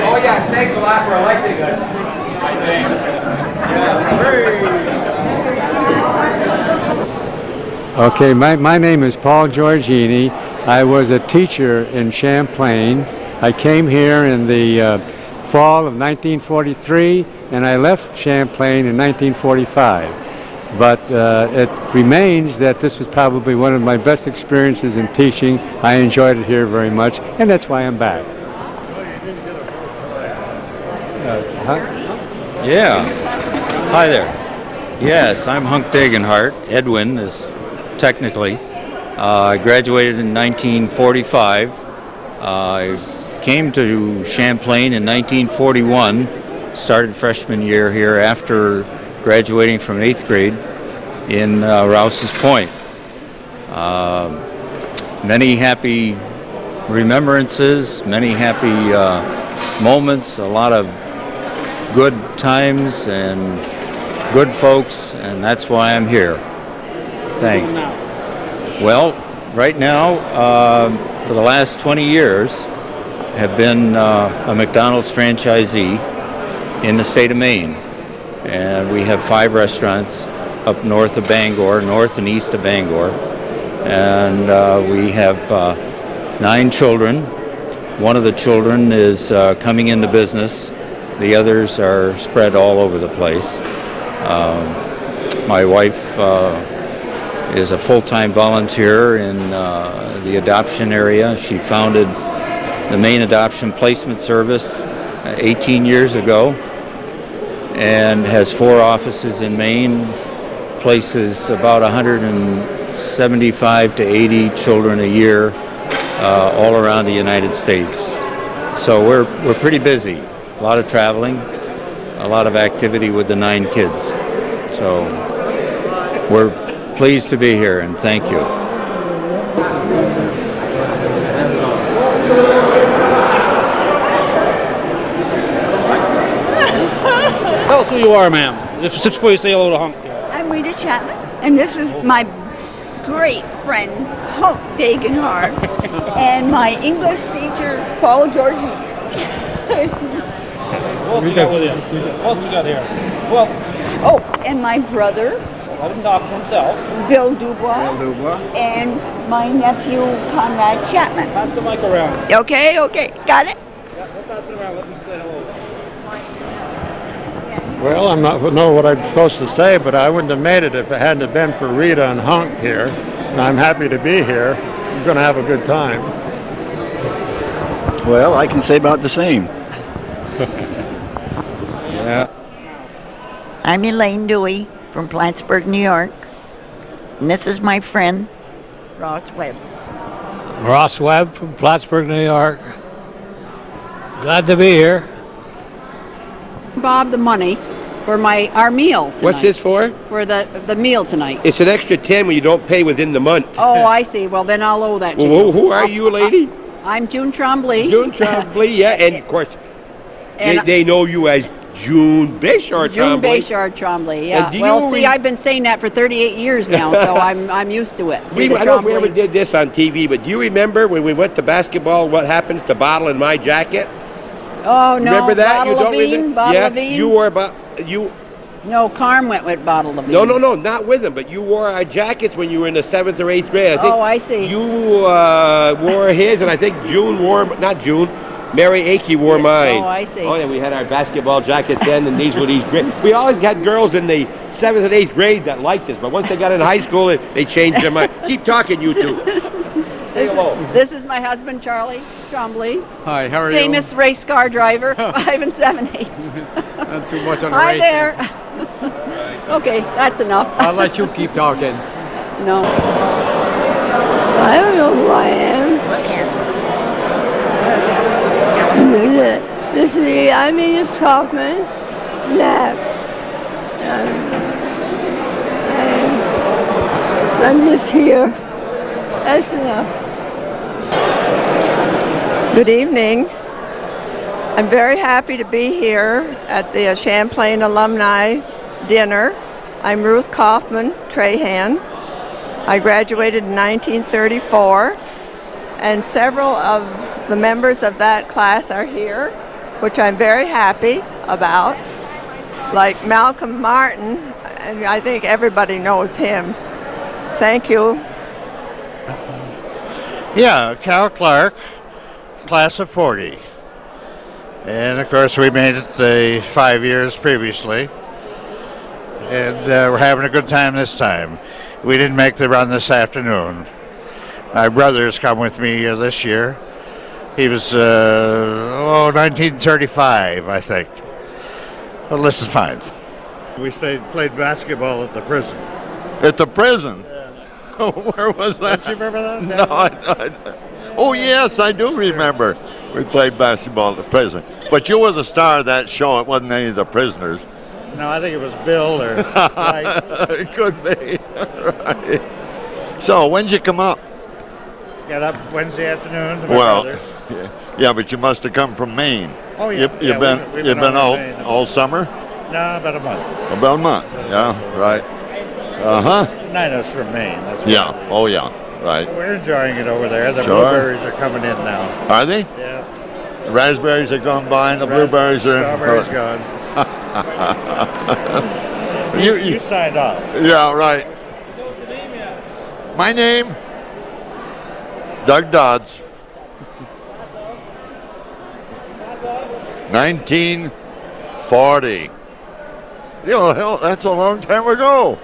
Oh yeah, thanks a lot for electing us. Okay, my name is Paul Giorgini. I was a teacher in Champlain. I came here in the fall of 1943, and I left Champlain in 1945. But it remains that this was probably one of my best experiences in teaching. I enjoyed it here very much, and that's why I'm back. Yeah. Hi there. Yes, I'm Hunk Degenhart. Edwin is technically. I graduated in 1945. I came to Champlain in 1941. Started freshman year here after graduating from 8th grade in Rouse's Point. Many happy remembrances, many happy moments, a lot of good times and good folks, and that's why I'm here. Thanks. Well, right now, for the last 20 years, have been a McDonald's franchisee in the state of Maine. And we have 5 restaurants up north of Bangor, north and east of Bangor. And we have 9 children. One of the children is coming into business. The others are spread all over the place. My wife is a full-time volunteer in the adoption area. She founded the Maine Adoption Placement Service 18 years ago and has 4 offices in Maine, places about 175 to 80 children a year all around the United States. So we're pretty busy. A lot of traveling, a lot of activity with the 9 kids. So we're pleased to be here, and thank you. Tell us who you are, ma'am. Just before you say hello to Hunk. I'm Rita Chapman, and this is my great friend, Hunk Degenhart, and my English teacher, Paul Giorgini. What else you got with you? What else you got here? Well, oh, and my brother, I didn't talk for himself. Bill Dubois, and my nephew, Conrad Chapman. Pass the mic around. Okay, got it? Yeah, we'll pass it around. Let me say hello. Well, I don't know what I'm supposed to say, but I wouldn't have made it if it hadn't have been for Rita and Hunk here. And I'm happy to be here. I'm going to have a good time. Well, I can say about the same. Yeah. I'm Elaine Dewey from Plattsburgh, New York. And this is my friend, Ross Webb. Ross Webb from Plattsburgh, New York. Glad to be here. Bob the money for our meal tonight. What's this for? For the meal tonight. It's an extra 10 when you don't pay within the month. Oh, I see. Well, then I'll owe that to Well, you. who are you, lady? I'm June Trombley. June Trombley, yeah, and of course, they know you as June Bayshore Trombley. June Bayshore Trombley, yeah. Well, see, I've been saying that for 38 years now, so I'm used to it. See, I don't know if we ever did this on TV, but do you remember when we went to basketball, what happens to Bottle in My Jacket? Oh, no. Remember that? Bottle Levine? Bottle yeah, Levine? you wore No, Carm went with Bottle Levine. No, not with him, but you wore our jackets when you were in the 7th or 8th grade. I see. You wore his, and I think Mary Akey wore mine. Oh, I see. Oh, yeah, we had our basketball jackets then, and these were these great. We always had girls in the 7th and 8th grade that liked us, but once they got in high school, they changed their mind. Keep talking, you two. Say hello. This is my husband, Charlie Trombley. Hi, how are you? Famous race car driver, 5 and 7/8. Not too much on the Hi racing. there. Okay, that's enough. I'll let you keep talking. No. I don't know who I am. This is I'm Edith Kaufman. Left. I'm just here. That's enough. Good evening. I'm very happy to be here at the Champlain Alumni Dinner. I'm Ruth Kaufman Trahan. I graduated in 1934, and several of the members of that class are here, which I'm very happy about. Like Malcolm Martin, and I think everybody knows him. Thank you. Yeah, Cal Clark, class of 40. And of course we made it the 5 years previously. And we're having a good time this time. We didn't make the run this afternoon. My brother's come with me this year. He was, 1935, I think. But this is fine. We played basketball at the prison. At the prison? Where was that? Don't you remember that? No, oh, yes, I do remember. We played basketball at the prison. But you were the star of that show. It wasn't any of the prisoners. No, I think it was Bill or Mike. It could be. Right. So, when'd you come up? Got up Wednesday afternoon to my brother. Yeah, but you must have come from Maine. Oh, yeah. You've been all summer? No, about a month. About a month, yeah, right. Uh-huh. Nine of us from Maine. That's Yeah, oh yeah, right. We're enjoying it over there. The Sure. blueberries are coming in now. Are they? Yeah. The raspberries are gone by and the blueberries are in. Strawberries gone. You signed off. Yeah, right. My name? Doug Dodds. 1940. You know, hell, that's a long time ago.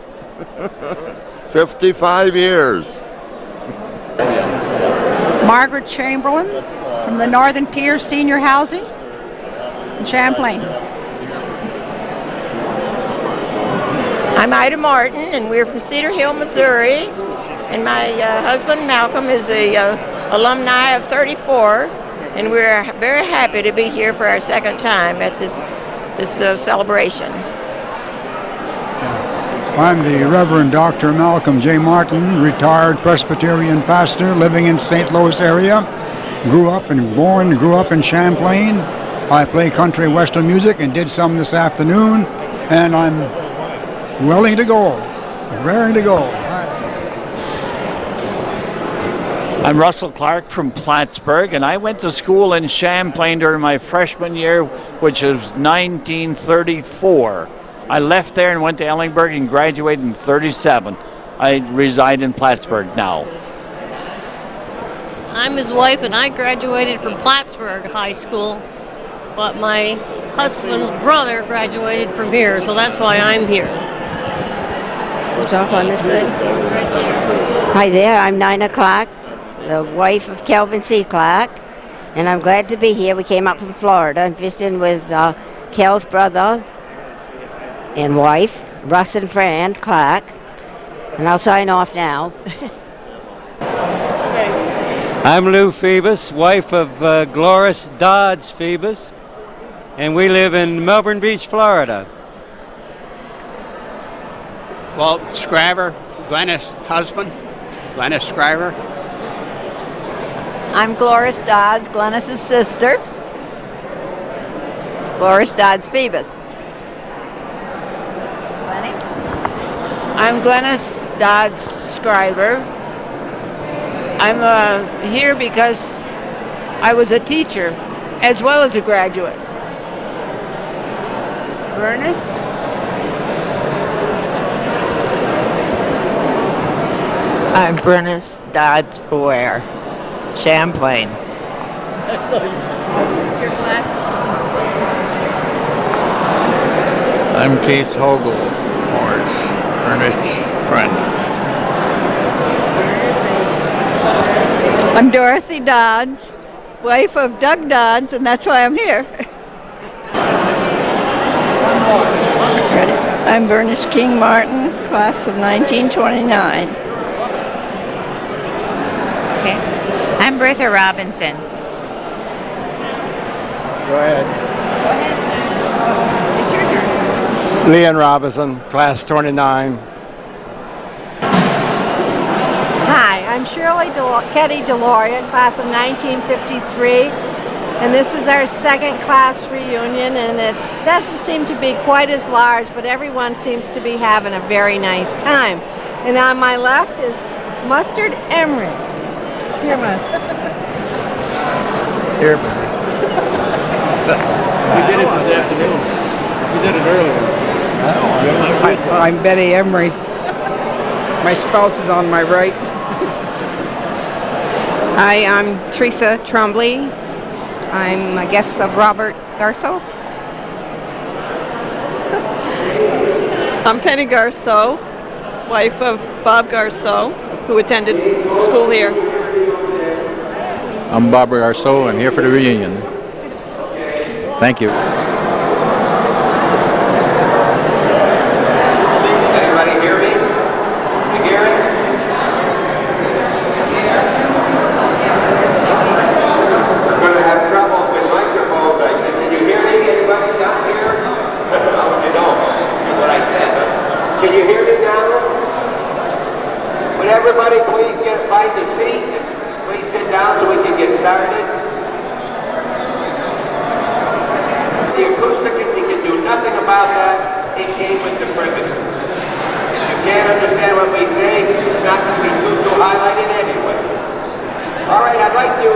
55 years. Margaret Chamberlain from the Northern Tier Senior Housing in Champlain. I'm Ida Martin, and we're from Cedar Hill, Missouri. And my husband, Malcolm, is a alumni of 34, and we're very happy to be here for our second time at this celebration. I'm the Reverend Dr. Malcolm J. Martin, retired Presbyterian pastor living in St. Louis area. Grew up in Champlain. I play country western music and did some this afternoon, and I'm willing to go, raring to go. I'm Russell Clark from Plattsburgh, and I went to school in Champlain during my freshman year, which was 1934. I left there and went to Ellingburg and graduated in 37. I reside in Plattsburgh now. I'm his wife, and I graduated from Plattsburgh High School, but my husband's brother graduated from here, so that's why I'm here. We'll talk on this thing. Hi there, I'm Nina Clark, the wife of Calvin C. Clark, and I'm glad to be here. We came up from Florida and visiting with Kel's brother and wife, Russ and Fran Clark, and I'll sign off now. I'm Lou Phoebus, wife of Gloris Dodds Phoebus, and we live in Melbourne Beach, Florida. Walt Scriver, Glennis' husband, Glennis Scriver. I'm Gloris Dodds, Glennis' sister. Gloris Dodds Phoebus. Glennie? I'm Glennis Dodds Scriver. I'm here because I was a teacher as well as a graduate. Bernice? I'm Bernice Dodds Boer, Champlain. Your glasses. I'm Keith Hogle, Morris, Ernest's friend. I'm Dorothy Dodds, wife of Doug Dodds, and that's why I'm here. Ready? I'm Bernice King Martin, class of 1929. Okay. I'm Bertha Robinson. Go ahead. It's your turn. Leon Robinson, class 29. Hi, I'm Shirley Ketty Deloria, class of 1953, and this is our second class reunion, and it doesn't seem to be quite as large, but everyone seems to be having a very nice time. And on my left is Mustard Emery. Here, Mustard. Here. We did it this afternoon. We did it earlier. I'm Betty Emery. My spouse is on my right. Hi, I'm Teresa Trombley. I'm a guest of Robert Garceau. I'm Penny Garceau, wife of Bob Garceau, who attended school here. I'm Bob Garceau. I'm here for the reunion. Thank you. Everybody hear me? You hear it? We're going to have trouble with microphones. I said, can you hear me? Anybody down here? How would you know? That's what I said. Can you hear me now? Would everybody please find a seat? Please sit down so we can get started. The acoustic, you can do nothing about that. It came with the premises. If you can't understand what we say, it's not going to be too highlighted anyway. All right, I'd like to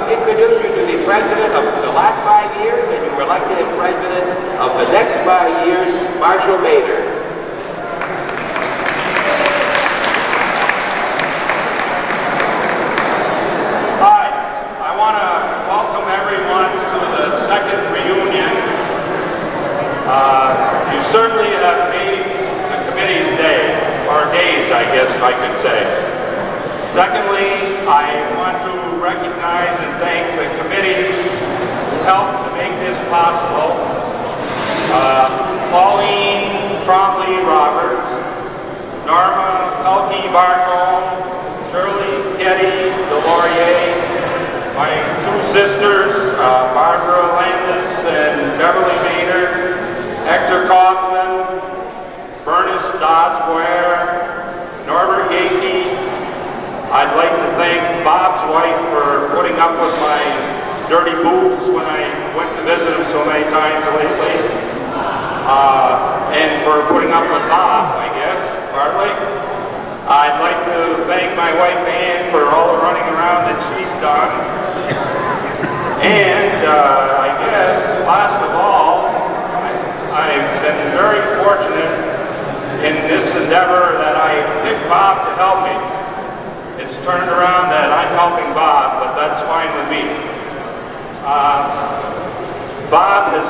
introduce you to the president of the last 5 years, and you were elected president of the next 5 years, Marshall Mader. Hi, I want to welcome everyone to the second reunion. You certainly have made the committee's day, or days, I guess if I could say. Secondly, I want to recognize and thank the committee who helped to make this possible. Pauline Trombley Roberts, Norma Pelkey Barcombe, Shirley Ketty Delorier, my two sisters, Barbara Landis and Beverly Maynard, Hector Kaufman, Bernice Dodds Boer, Norbert Yakey. I'd like to thank Bob's wife for putting up with my dirty boots when I went to visit him so many times lately. And for putting up with Bob, I guess, partly. I'd like to thank my wife Ann for all the running around that she's done. And I guess, last of all, I've been very fortunate in this endeavor that I picked Bob to help me. It's turned around that I'm helping Bob, but that's fine with me. Bob has,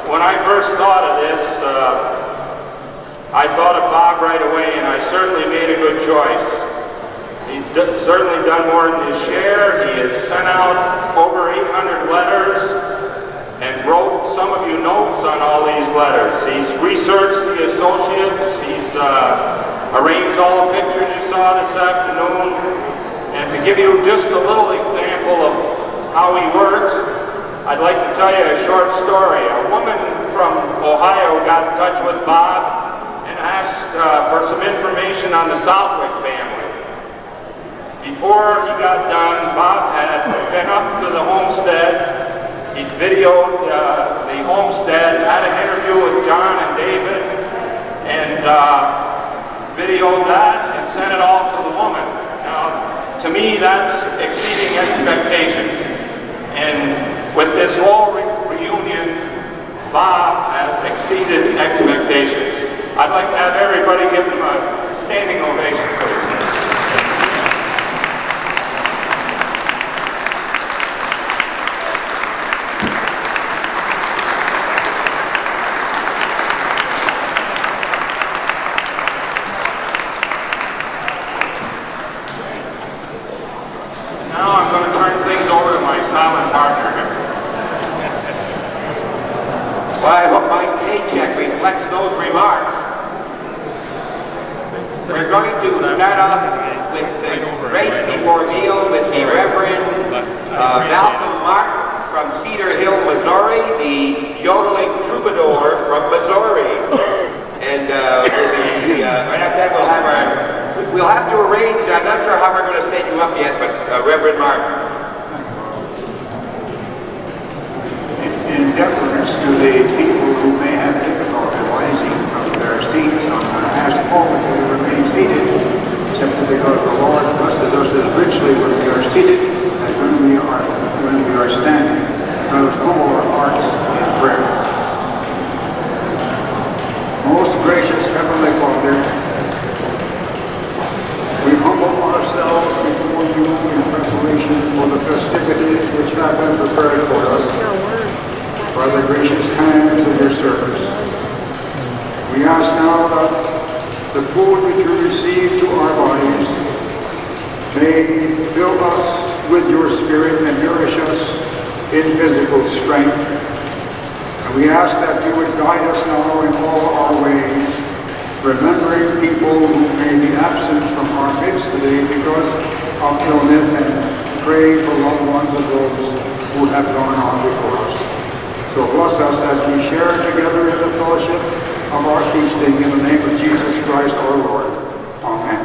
when I first thought of this, I thought of Bob right away, and I certainly made a good choice. He's certainly done more than his share. He has sent out over 800 letters and wrote some of you notes on all these letters. He's researched the associates. He's arranged all the pictures you saw this afternoon. And to give you just a little example of how he works, I'd like to tell you a short story. A woman from Ohio got in touch with Bob and asked for some information on the Southwick family. Before he got done, Bob had been up to the homestead. He videoed the homestead, had an interview with John and David, and videoed that and sent it all to the woman. Now, to me, that's exceeding expectations. And with this whole reunion, Bob has exceeded expectations. I'd like to have everybody give him a standing ovation, please. Now I'm going to turn things over to my silent partner here. Well, I hope my paycheck reflects those remarks. We're going to start off with the grace before meal with the Reverend Malcolm Martin from Cedar Hill, Missouri, the yodeling troubadour from Missouri. And right after that we'll have to arrange, I'm not sure how we're going to set you up yet, but Reverend Martin. In deference to the people who may have difficulty rising from their seats, I'm going to ask all of you to remain seated, simply because the Lord blesses us as richly when we are seated as when we are standing. Let us humble our hearts in prayer. Most gracious Heavenly Father, we humble ourselves before you in preparation for the festivities which have been prepared for us by the gracious hands of your servants. We ask now that the food that you receive to our bodies may fill us with your Spirit and nourish us in physical strength. And we ask that you would guide us now in all our ways, remembering people who may be absent from our midst today because of illness, and pray for loved ones of those who have gone on before us. So bless us as we share together in the fellowship of our feasting in the name of Jesus Christ our Lord. Amen.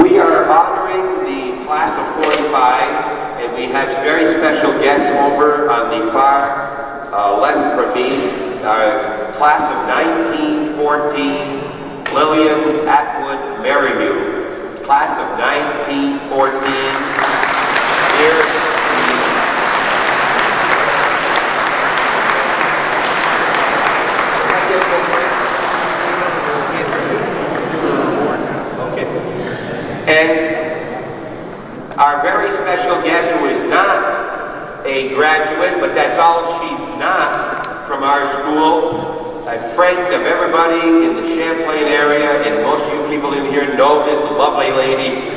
We are honoring the class of 45, and we have very special guests over on the far left from me. Class of 1914. Lillian Atwood Merrimew, class of 1914, here. Okay. And our very special guest, who is not a graduate, but that's all she's not from our school, a friend of everybody in the Champlain area, and most of you people in here know this lovely lady.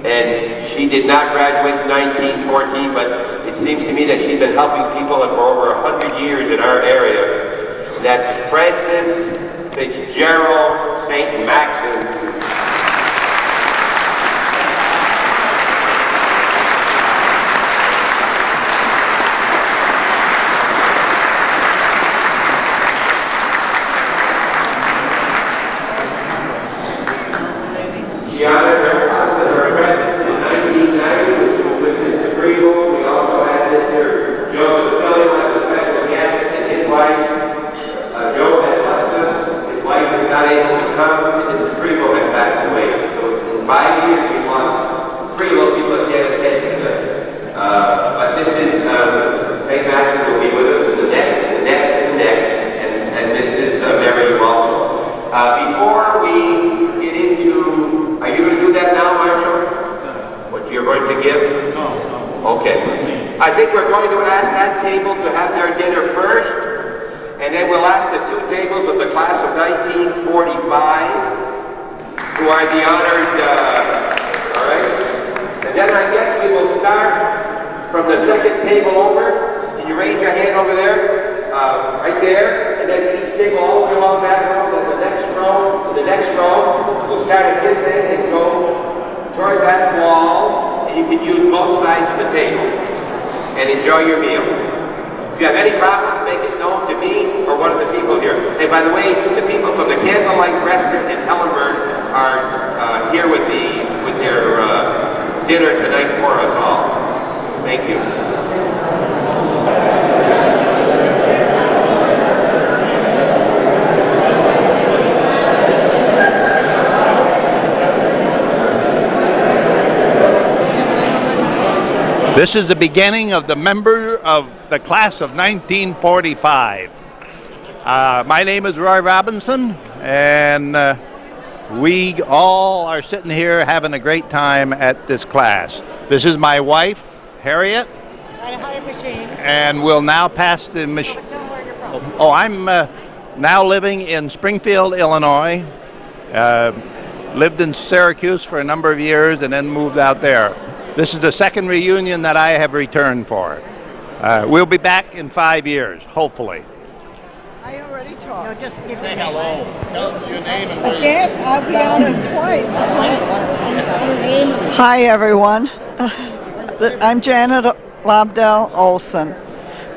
And she did not graduate in 1914, but it seems to me that she's been helping people for over 100 years in our area. That's Frances Fitzgerald St. Maxim. She honored her president in 1990, which was with Mr. Greenville. We also had Mr. Joseph Fillion as a special guest, and his wife. Joe had left us. His wife was not able to come, and Mr. Greenville had passed away. So in 5 years, we lost 3 little people that can't attend today. But this is St. Maxim will be with us in the next, and the next, and the next, and this is Mary also. Before we get into, are you going to do that now, Marshall? What you're going to give? No. Okay. I think we're going to ask that table to have their dinner first, and then we'll ask the two tables of the class of 1945, who are the honored, all right? And then I guess we will start from the second table over. Can you raise your hand over there? Right there. And then each table all the way along that row, then the next row, we'll start at this end and go toward that wall, and you can use both sides of the table and enjoy your meal. If you have any problems, make it known to me or one of the people here. And by the way, the people from the Candlelight Restaurant in Hellenberg are here with their dinner tonight for us all. Thank you. This is the beginning of the member of the class of 1945. My name is Roy Robinson, and we all are sitting here having a great time at this class. This is my wife, Harriet, and we'll now pass the machine. Oh, I'm now living in Springfield, Illinois. Lived in Syracuse for a number of years and then moved out there. This is the second reunion that I have returned for. We'll be back in 5 years, hopefully. I already talked. No, just give Say hello. Tell them your name and Again, I'll be on it twice. Hi, everyone. I'm Janet Lobdell Olson.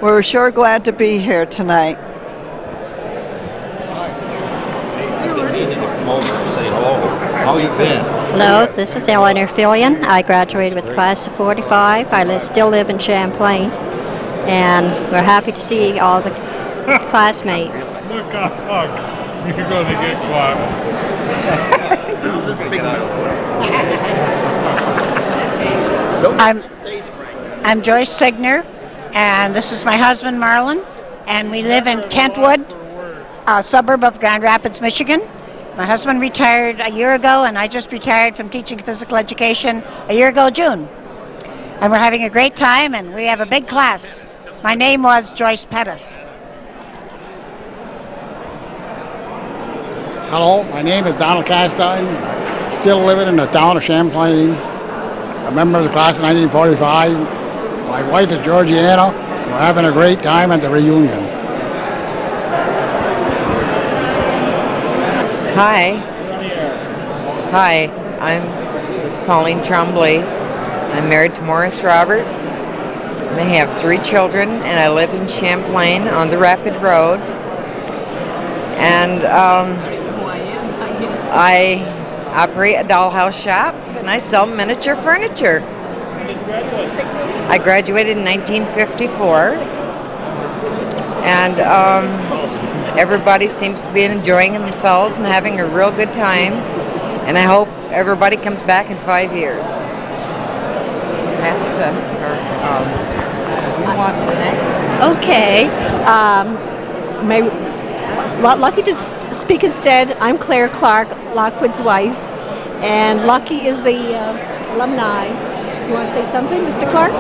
We're sure glad to be here tonight. Come over and say hello. How you been? Hello, this is Eleanor Fillion. I graduated with the class of 45. I still live in Champlain, and we're happy to see all the classmates. Look up, hug. You're going to get quiet. I'm Joyce Signer, and this is my husband Marlon, and we live in Kentwood, a suburb of Grand Rapids, Michigan. My husband retired a year ago, and I just retired from teaching physical education a year ago, June. And we're having a great time, and we have a big class. My name was Joyce Pettis. Hello, my name is Donald Castine, still living in the town of Champlain, a member of the class of 1945. My wife is Georgiana. We're having a great time at the reunion. Hi, I'm Pauline Tremblay. I'm married to Morris Roberts. I have 3 children, and I live in Champlain on the Rapid Road. And I operate a dollhouse shop, and I sell miniature furniture. I graduated in 1954, and everybody seems to be enjoying themselves and having a real good time, and I hope everybody comes back in 5 years. Pass it to her. Who wants next? Okay. Lucky to speak instead. I'm Claire Clark, Lockwood's wife, and Lucky is the alumni. You want to say something, Mr. Clark?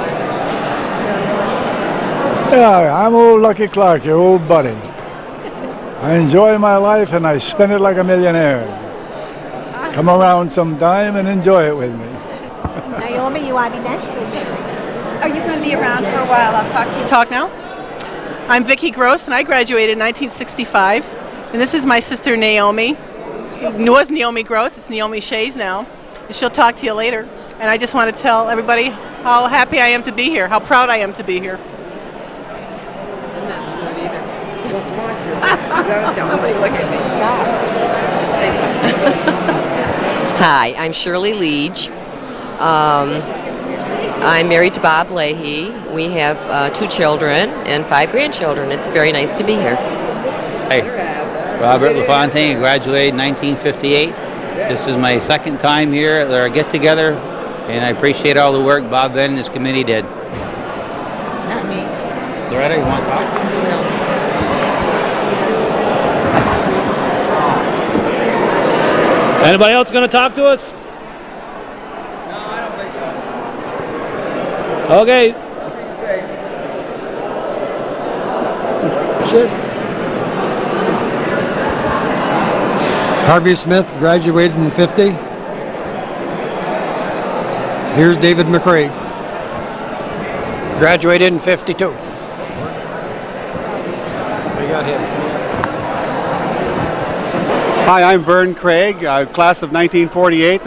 Yeah, I'm old Lucky Clark, your old buddy. I enjoy my life and I spend it like a millionaire. Come around sometime and enjoy it with me. Naomi, you want to be next? Are you going to be around for a while? I'll talk to you. Talk now? I'm Vicki Gross, and I graduated in 1965. And this is my sister Naomi. It was Naomi Gross, it's Naomi Shays now. And she'll talk to you later. And I just want to tell everybody how happy I am to be here, how proud I am to be here. Hi, I'm Shirley Leach. I'm married to Bob Leahy. We have 2 children and 5 grandchildren. It's very nice to be here. Hi, Robert LaFontaine, graduated in 1958. This is my second time here at our get-together, and I appreciate all the work Bob Ben and his committee did. Not me. Loretta, you want to talk? No. Anybody else going to talk to us? Okay. picture. Harvey Smith graduated in 50. Here's David McRae. Graduated in 52. We got him. Hi, I'm Vern Craig, class of 1948.